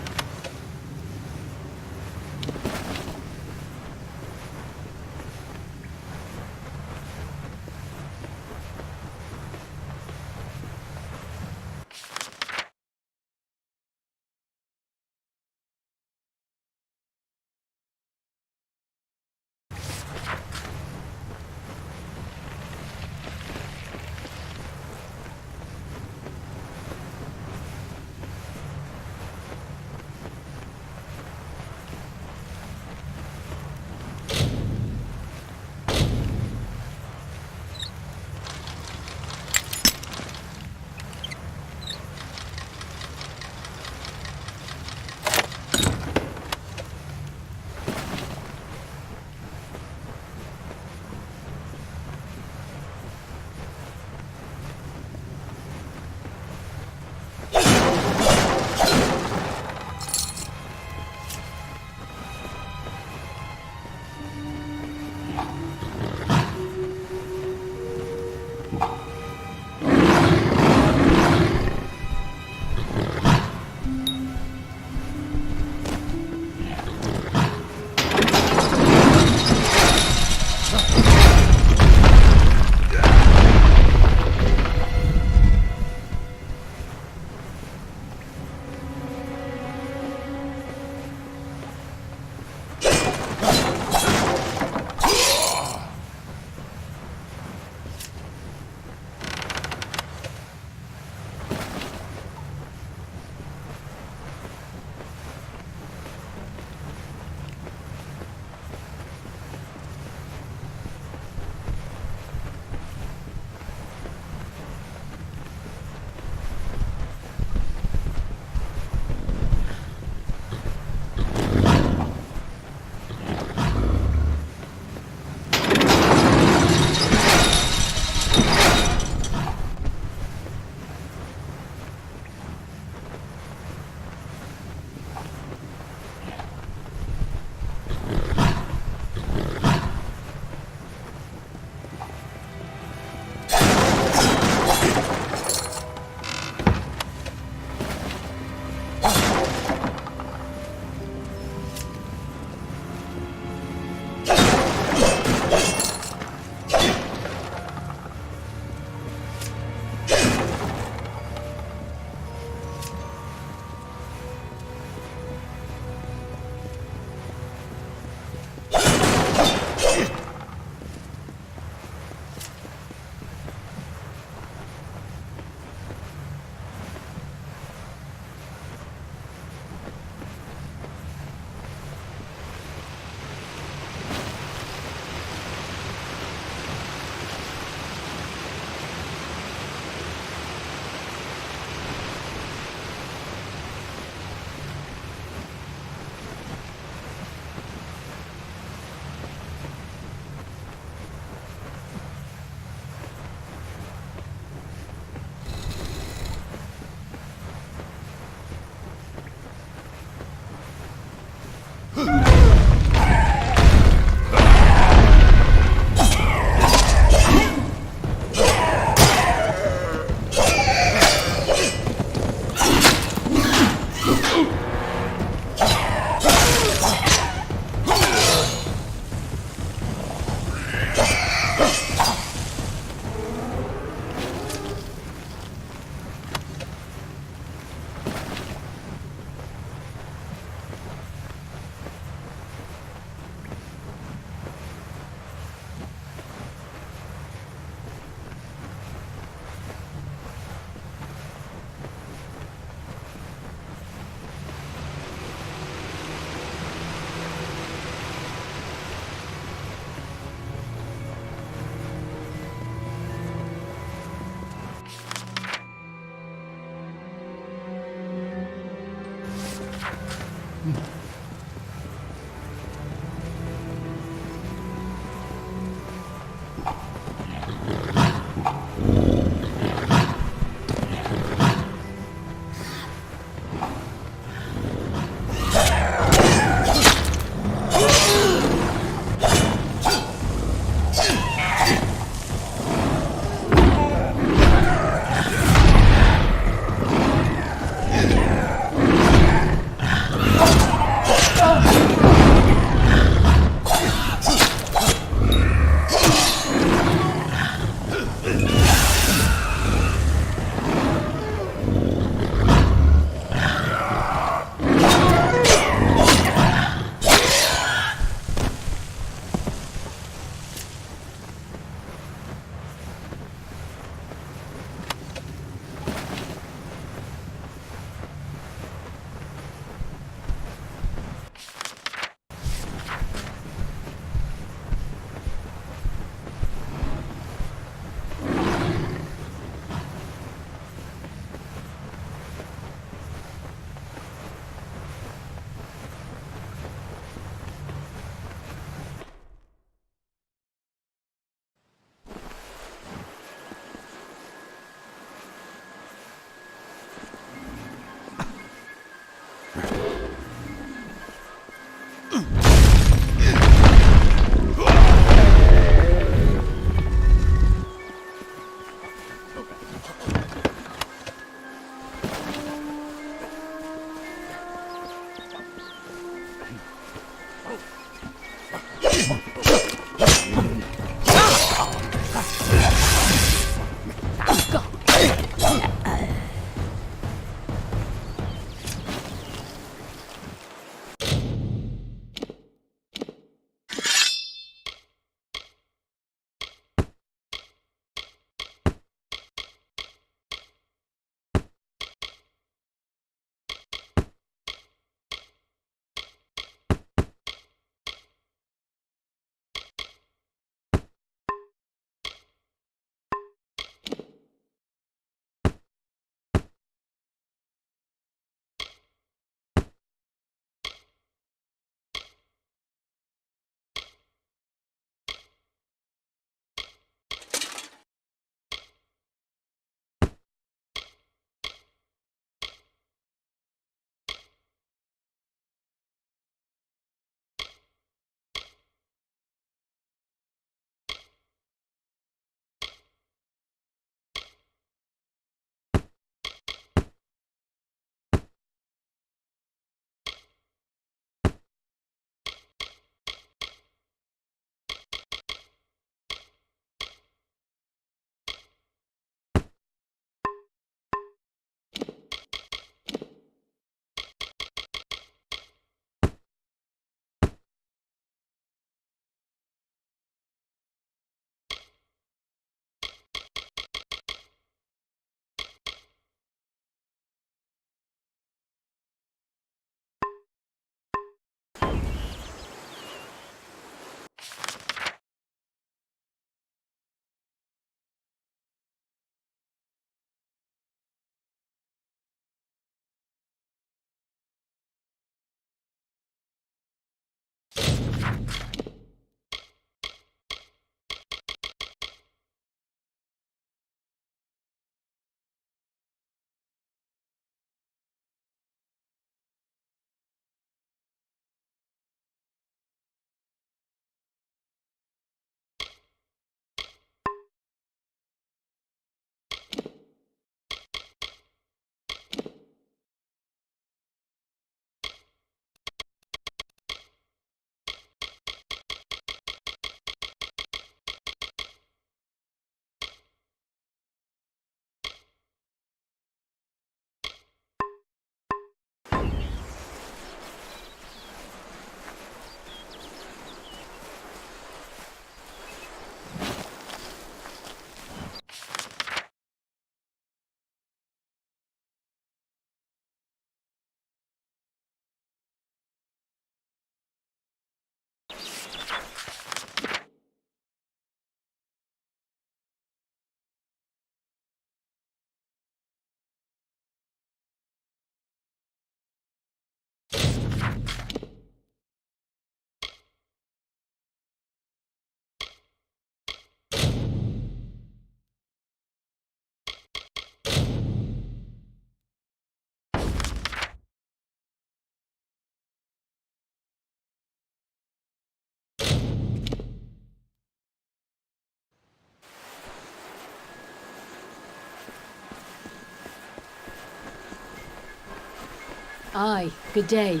Aye, good day.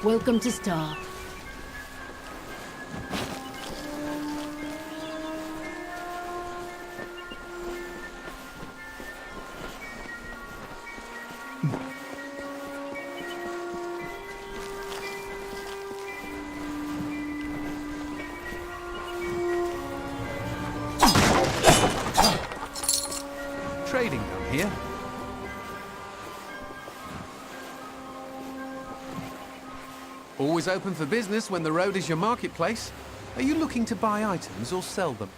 Welcome to Star. Trading down here? Always open for business when the road is your marketplace. Are you looking to buy items or sell them?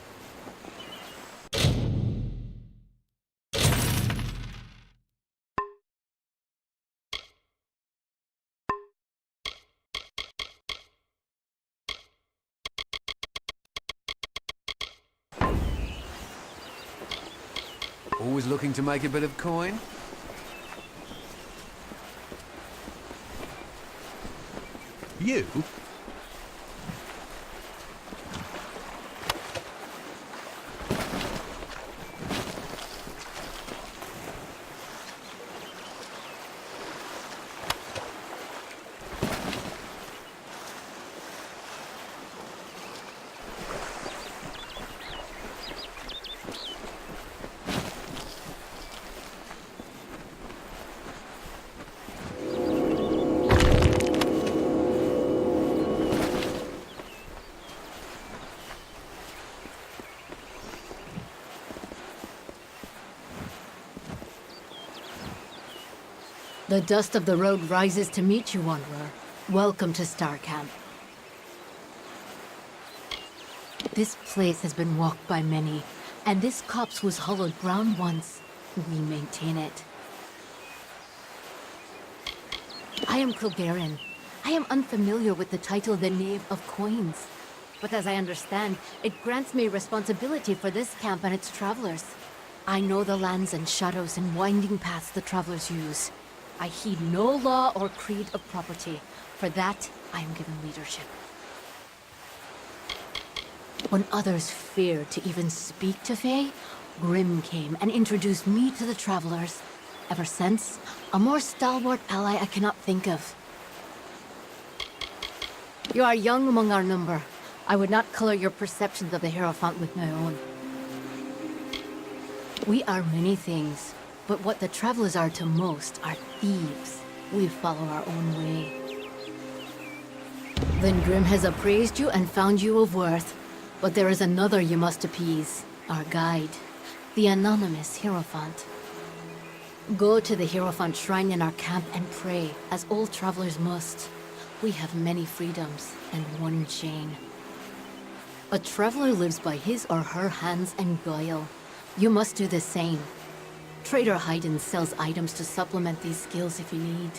Always looking to make a bit of coin? You? The dust of the road rises to meet you, Wanderer. Welcome to Star Camp. This place has been walked by many, and this copse was hollowed ground once. We maintain it. I am Kilgaren. I am unfamiliar with the title the Knave of Coins, but as I understand, it grants me responsibility for this camp and its travelers. I know the lands and shadows and winding paths the travelers use. I heed no law or creed of property. For that, I am given leadership. When others feared to even speak to Faye, Grim came and introduced me to the travelers. Ever since, a more stalwart ally I cannot think of. You are young among our number. I would not color your perceptions of the Hierophant with my own. We are many things, but what the travelers are to most are thieves. We follow our own way. Then Grim has appraised you and found you of worth. But there is another you must appease. Our guide. The anonymous Hierophant. Go to the Hierophant shrine in our camp and pray, as all travelers must. We have many freedoms and one chain. A traveler lives by his or her hands and guile. You must do the same. Trader Hayden sells items to supplement these skills if you need.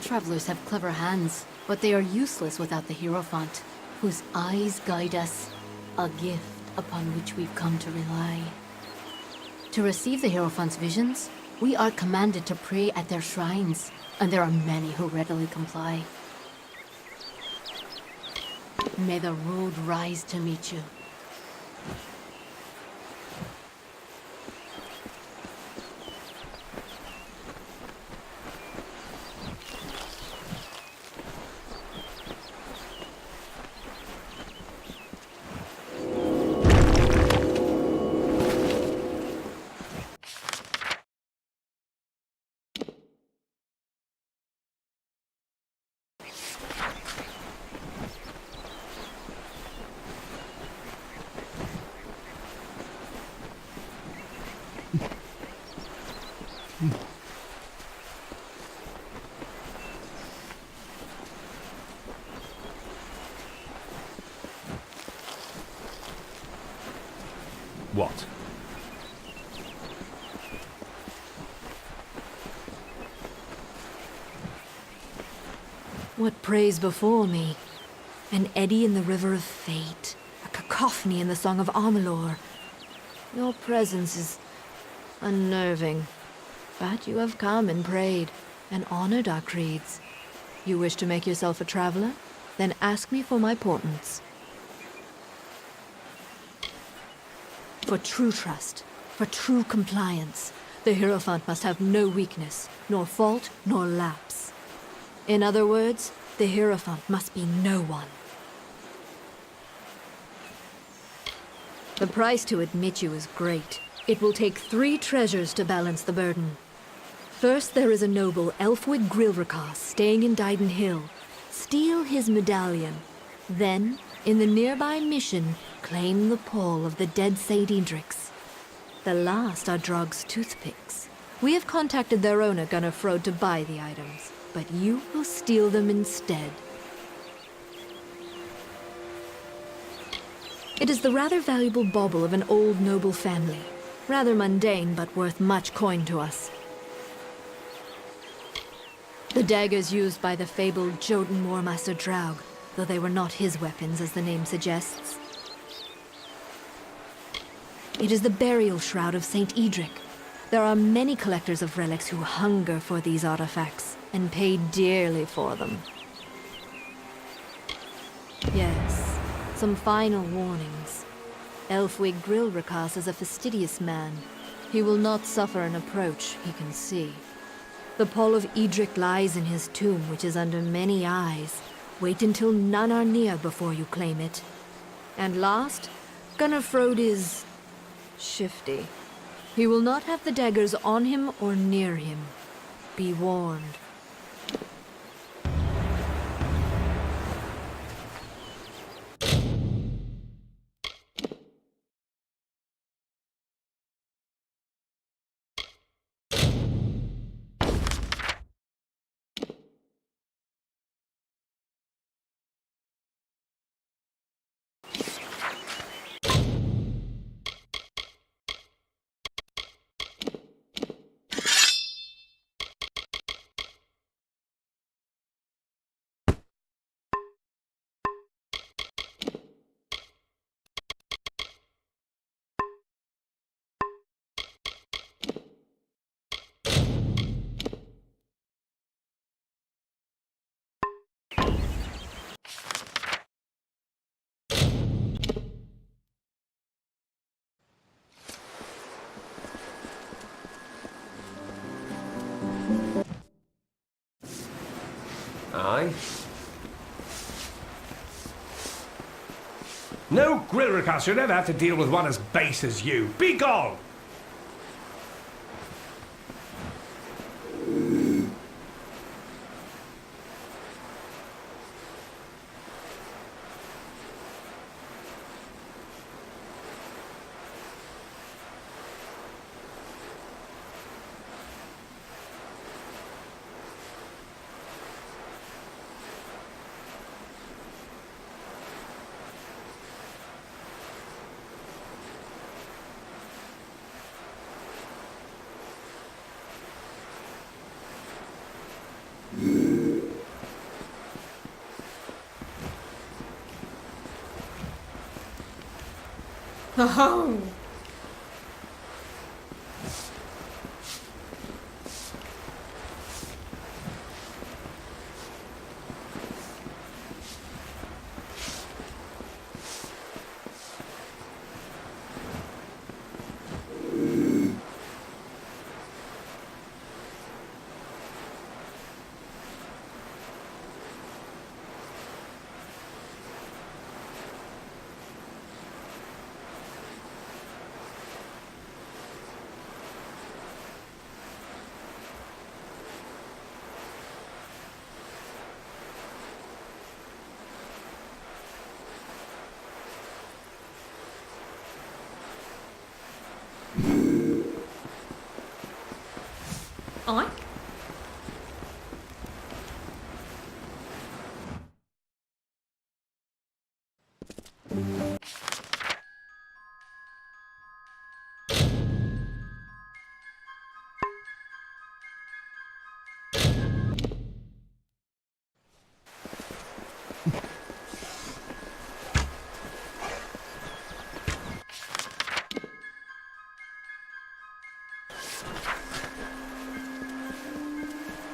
Travelers have clever hands, but they are useless without the Hierophant, whose eyes guide us, a gift upon which we've come to rely. To receive the Hierophant's visions, we are commanded to pray at their shrines, and there are many who readily comply. May the road rise to meet you. What? What prays before me? An eddy in the river of fate, a cacophony in the song of Amalur. Your presence is unnerving, but you have come and prayed and honored our creeds. You wish to make yourself a traveler? Then ask me for my portents. For true trust, for true compliance, the Hierophant must have no weakness, nor fault, nor lapse. In other words, the Hierophant must be no one. The price to admit you is great. It will take 3 treasures to balance the burden. First, there is a noble Elfwig Grilrikas staying in Dyden Hill. Steal his medallion. Then, in the nearby mission, claim the pall of the dead Saint Edric's. The last are Drog's toothpicks. We have contacted their owner, Gunnar Frode, to buy the items, but you will steal them instead. It is the rather valuable bauble of an old noble family. Rather mundane, but worth much coin to us. The daggers used by the fabled Jotun Warmaster Draug, though they were not his weapons, as the name suggests. It is the burial shroud of Saint Edric. There are many collectors of relics who hunger for these artifacts, and pay dearly for them. Yes, some final warnings. Elfwig Grilrikas is a fastidious man. He will not suffer an approach he can see. The pall of Edric lies in his tomb, which is under many eyes. Wait until none are near before you claim it. And last, Gunnar Frode is shifty. He will not have the daggers on him or near him. Be warned. Aye. No Grilrikas should ever have to deal with one as base as you. Be gone! Oh! I?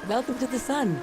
Welcome to the sun.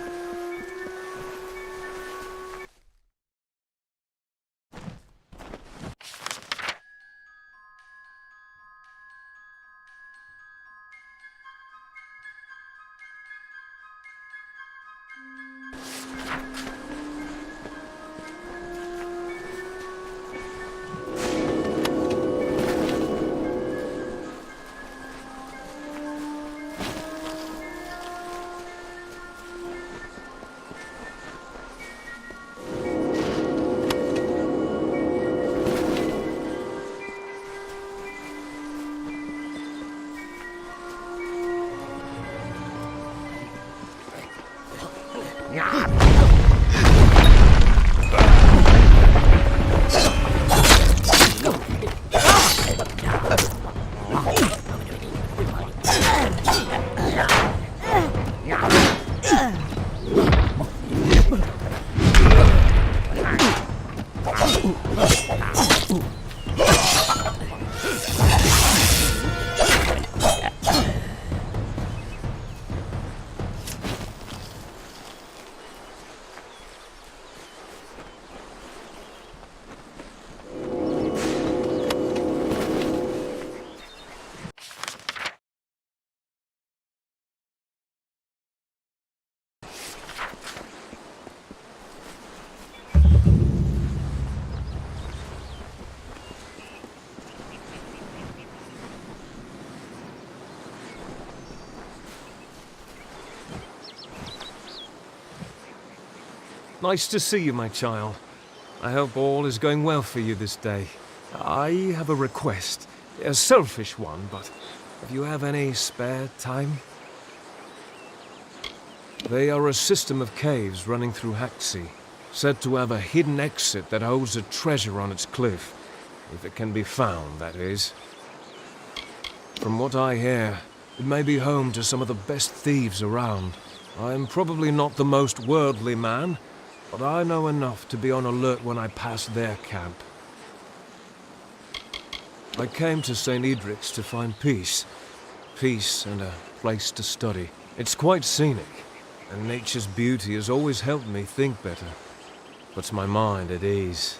Nice to see you, my child. I hope all is going well for you this day. I have a request. A selfish one, but if you have any spare time? They are a system of caves running through Haxi, said to have a hidden exit that holds a treasure on its cliff. If it can be found, that is. From what I hear, it may be home to some of the best thieves around. I am probably not the most worldly man, but I know enough to be on alert when I pass their camp. I came to St. Edric's to find peace. Peace and a place to study. It's quite scenic, and nature's beauty has always helped me think better. Puts my mind at ease.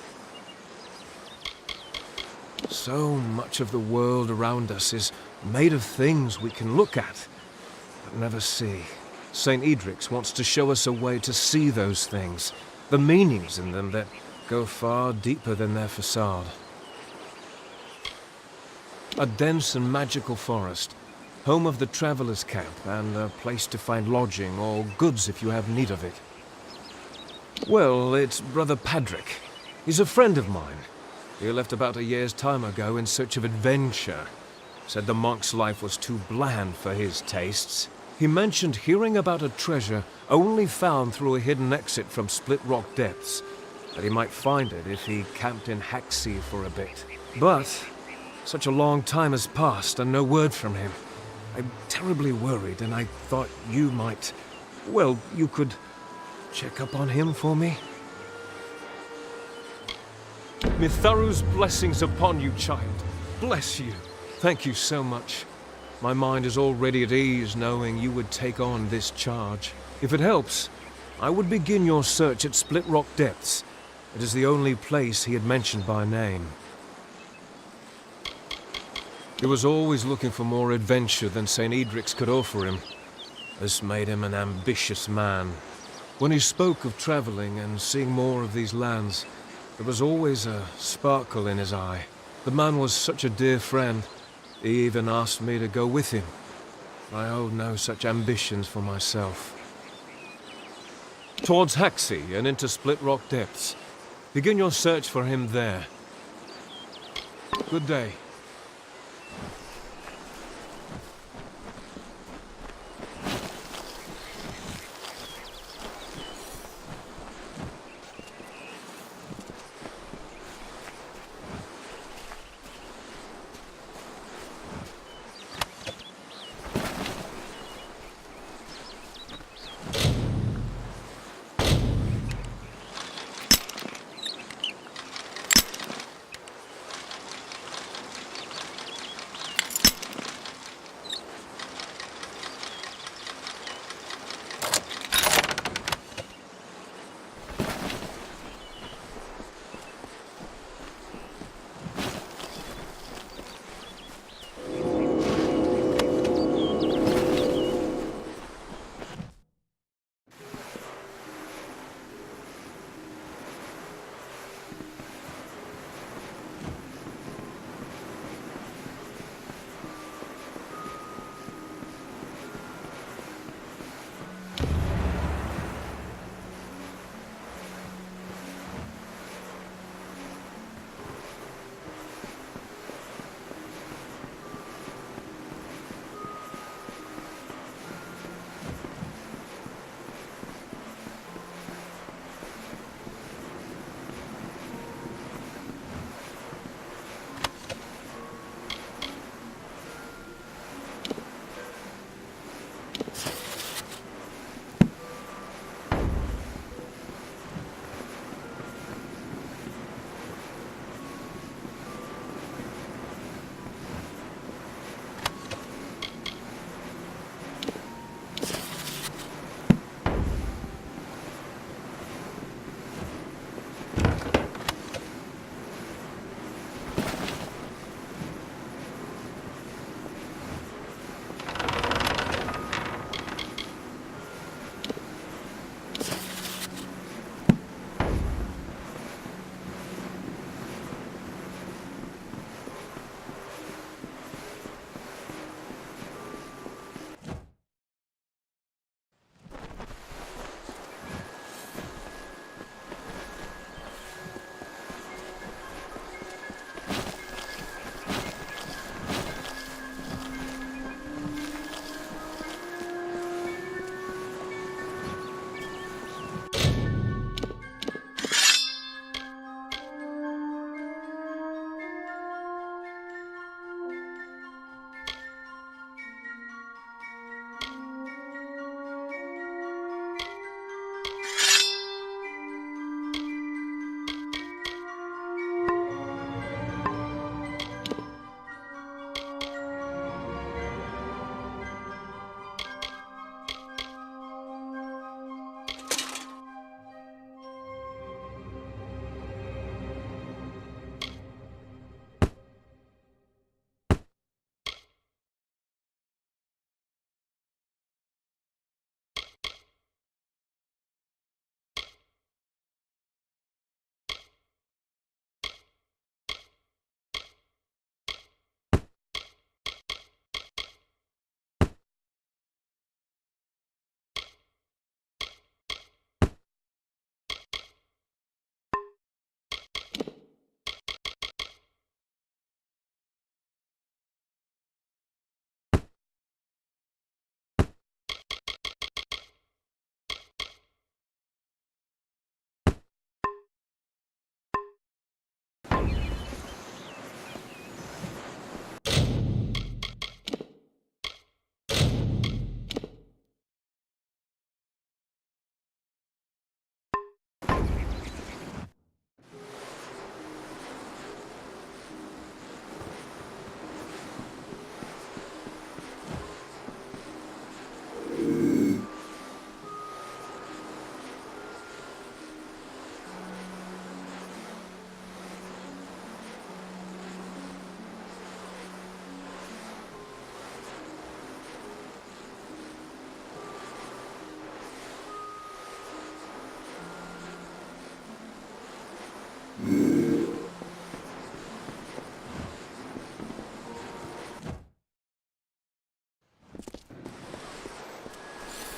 So much of the world around us is made of things we can look at, but never see. St. Edric's wants to show us a way to see those things, the meanings in them that go far deeper than their facade. A dense and magical forest, home of the traveller's camp and a place to find lodging or goods if you have need of it. Well, it's Brother Padrick. He's a friend of mine. He left about a year's time ago in search of adventure. Said the monk's life was too bland for his tastes. He mentioned hearing about a treasure only found through a hidden exit from Split Rock Depths, that he might find it if he camped in Haxi for a bit. But such a long time has passed and no word from him. I'm terribly worried, and I thought you might... Well, you could check up on him for me? Mitharu's blessings upon you, child. Bless you. Thank you so much. My mind is already at ease knowing you would take on this charge. If it helps, I would begin your search at Split Rock Depths. It is the only place he had mentioned by name. He was always looking for more adventure than St. Edric's could offer him. This made him an ambitious man. When he spoke of traveling and seeing more of these lands, there was always a sparkle in his eye. The man was such a dear friend. He even asked me to go with him. I hold no such ambitions for myself. Towards Haxi and into Split Rock Depths. Begin your search for him there. Good day.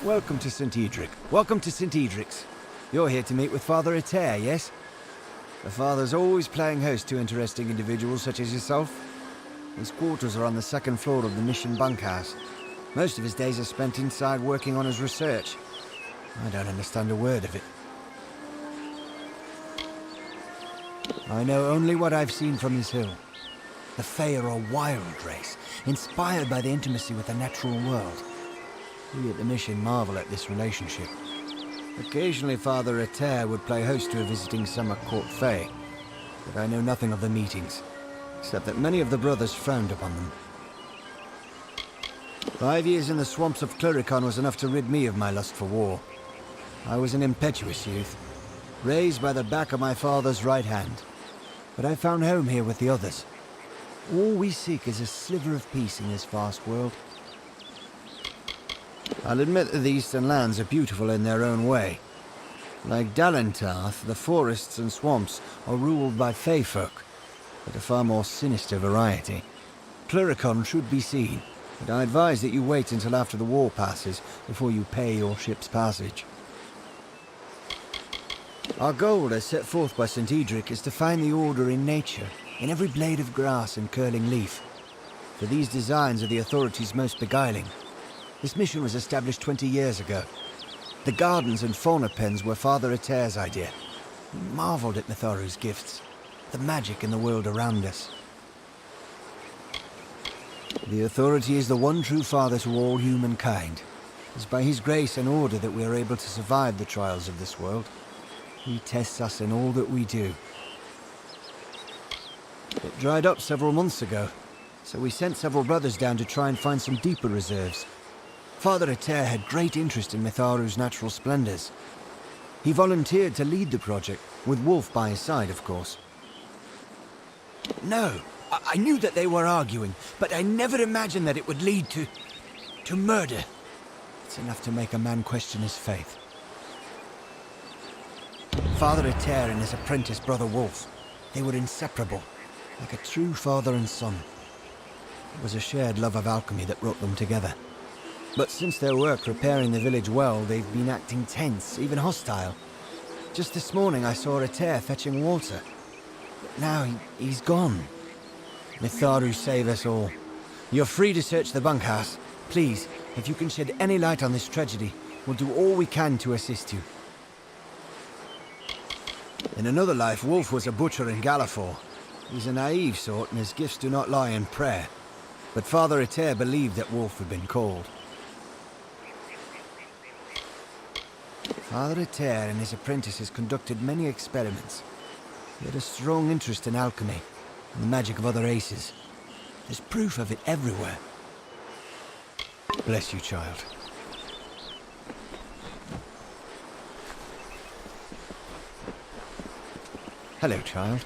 Welcome to St. Edric. Welcome to St. Edric's. You're here to meet with Father Eter, yes? The Father's always playing host to interesting individuals such as yourself. His quarters are on the second floor of the mission bunkhouse. Most of his days are spent inside working on his research. I don't understand a word of it. I know only what I've seen from this hill. The Fae are a wild race, inspired by the intimacy with the natural world. We at the mission marvel at this relationship. Occasionally Father Eter would play host to a visiting summer court Fae, but I know nothing of the meetings, except that many of the brothers frowned upon them. 5 years in the swamps of Cluricon was enough to rid me of my lust for war. I was an impetuous youth, raised by the back of my father's right hand, but I found home here with the others. All we seek is a sliver of peace in this vast world. I'll admit that the eastern lands are beautiful in their own way. Like Dalentarth, the forests and swamps are ruled by Fae folk, but a far more sinister variety. Cluricon should be seen, but I advise that you wait until after the war passes before you pay your ship's passage. Our goal, as set forth by St. Edric, is to find the order in nature, in every blade of grass and curling leaf. For these designs are the authorities' most beguiling. This mission was established 20 years ago. The gardens and fauna pens were Father Eter's idea. He marveled at Mitharu's gifts, the magic in the world around us. The authority is the one true father to all humankind. It's by his grace and order that we are able to survive the trials of this world. He tests us in all that we do. It dried up several months ago, so we sent several brothers down to try and find some deeper reserves. Father Eter had great interest in Mitharu's natural splendors. He volunteered to lead the project, with Wolf by his side, of course. No, I knew that they were arguing, but I never imagined that it would lead to murder. It's enough to make a man question his faith. Father Eter and his apprentice brother Wolf, they were inseparable, like a true father and son. It was a shared love of alchemy that brought them together. But since their work repairing the village well, they've been acting tense, even hostile. Just this morning I saw Eter fetching water. But now he's gone. Mitharu save us all. You're free to search the bunkhouse. Please, if you can shed any light on this tragedy, we'll do all we can to assist you. In another life, Wolf was a butcher in Galafor. He's a naive sort, and his gifts do not lie in prayer. But Father Eter believed that Wolf had been called. Father Eter and his apprentices conducted many experiments. He had a strong interest in alchemy and the magic of other races. There's proof of it everywhere. Bless you, child. Hello, child.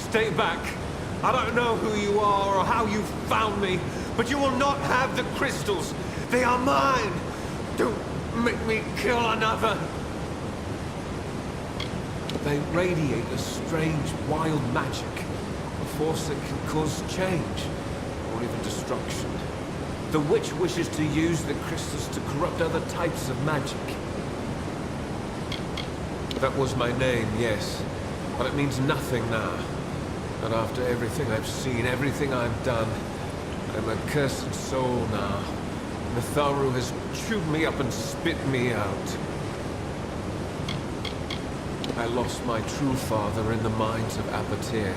Stay back. I don't know who you are or how you found me, but you will not have the crystals. They are mine. Don't make me kill another. They radiate a strange, wild magic. A force that can cause change, or even destruction. The witch wishes to use the crystals to corrupt other types of magic. That was my name, yes. But it means nothing now. And after everything I've seen, everything I've done, I'm a cursed soul now. Mitharu has chewed me up and spit me out. I lost my true father in the mines of Apatir.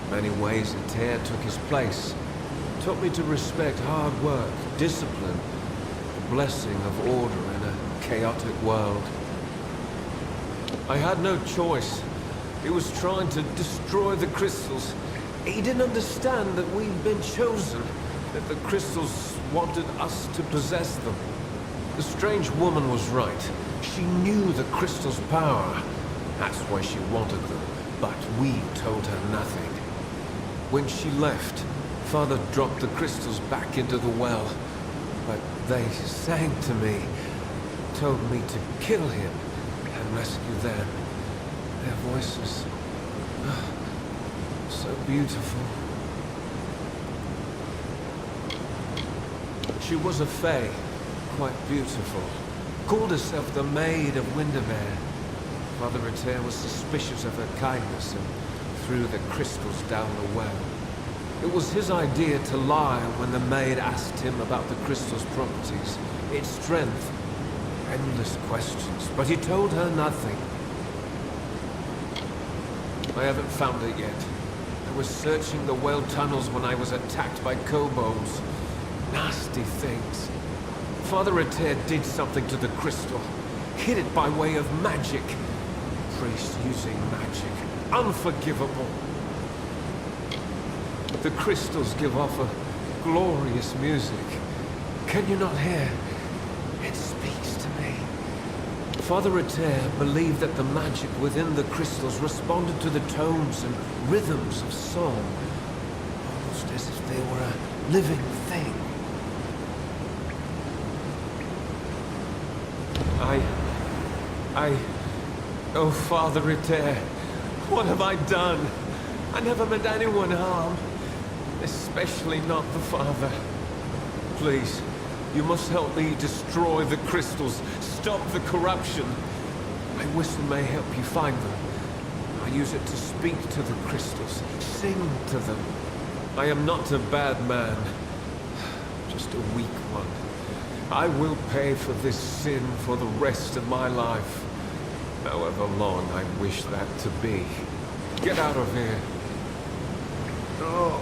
In many ways, Ater took his place. Taught me to respect hard work, discipline, the blessing of order in a chaotic world. I had no choice. He was trying to destroy the crystals. He didn't understand that we'd been chosen, that the crystals wanted us to possess them. The strange woman was right. She knew the crystals' power. That's why she wanted them. But we told her nothing. When she left, Father dropped the crystals back into the well. But they sang to me, told me to kill him and rescue them. Their voices, so beautiful. She was a fae, quite beautiful. Called herself the Maid of Windermere. Father Ater was suspicious of her kindness and threw the crystals down the well. It was his idea to lie when the maid asked him about the crystal's properties, its strength, endless questions, but he told her nothing. I haven't found it yet. I was searching the well tunnels when I was attacked by kobolds. Nasty things. Father Ater did something to the crystal. Hid it by way of magic. Priest using magic. Unforgivable. The crystals give off a glorious music. Can you not hear? It speaks to me. Father Ater believed that the magic within the crystals responded to the tones and rhythms of song, almost as if they were a living thing. Oh, Father Ater, what have I done? I never meant anyone harm, especially not the Father. Please, you must help me destroy the crystals, stop the corruption. My whistle may help you find them. I use it to speak to the crystals, sing to them. I am not a bad man, just a weak one. I will pay for this sin for the rest of my life, however long I wish that to be. Get out of here. Oh.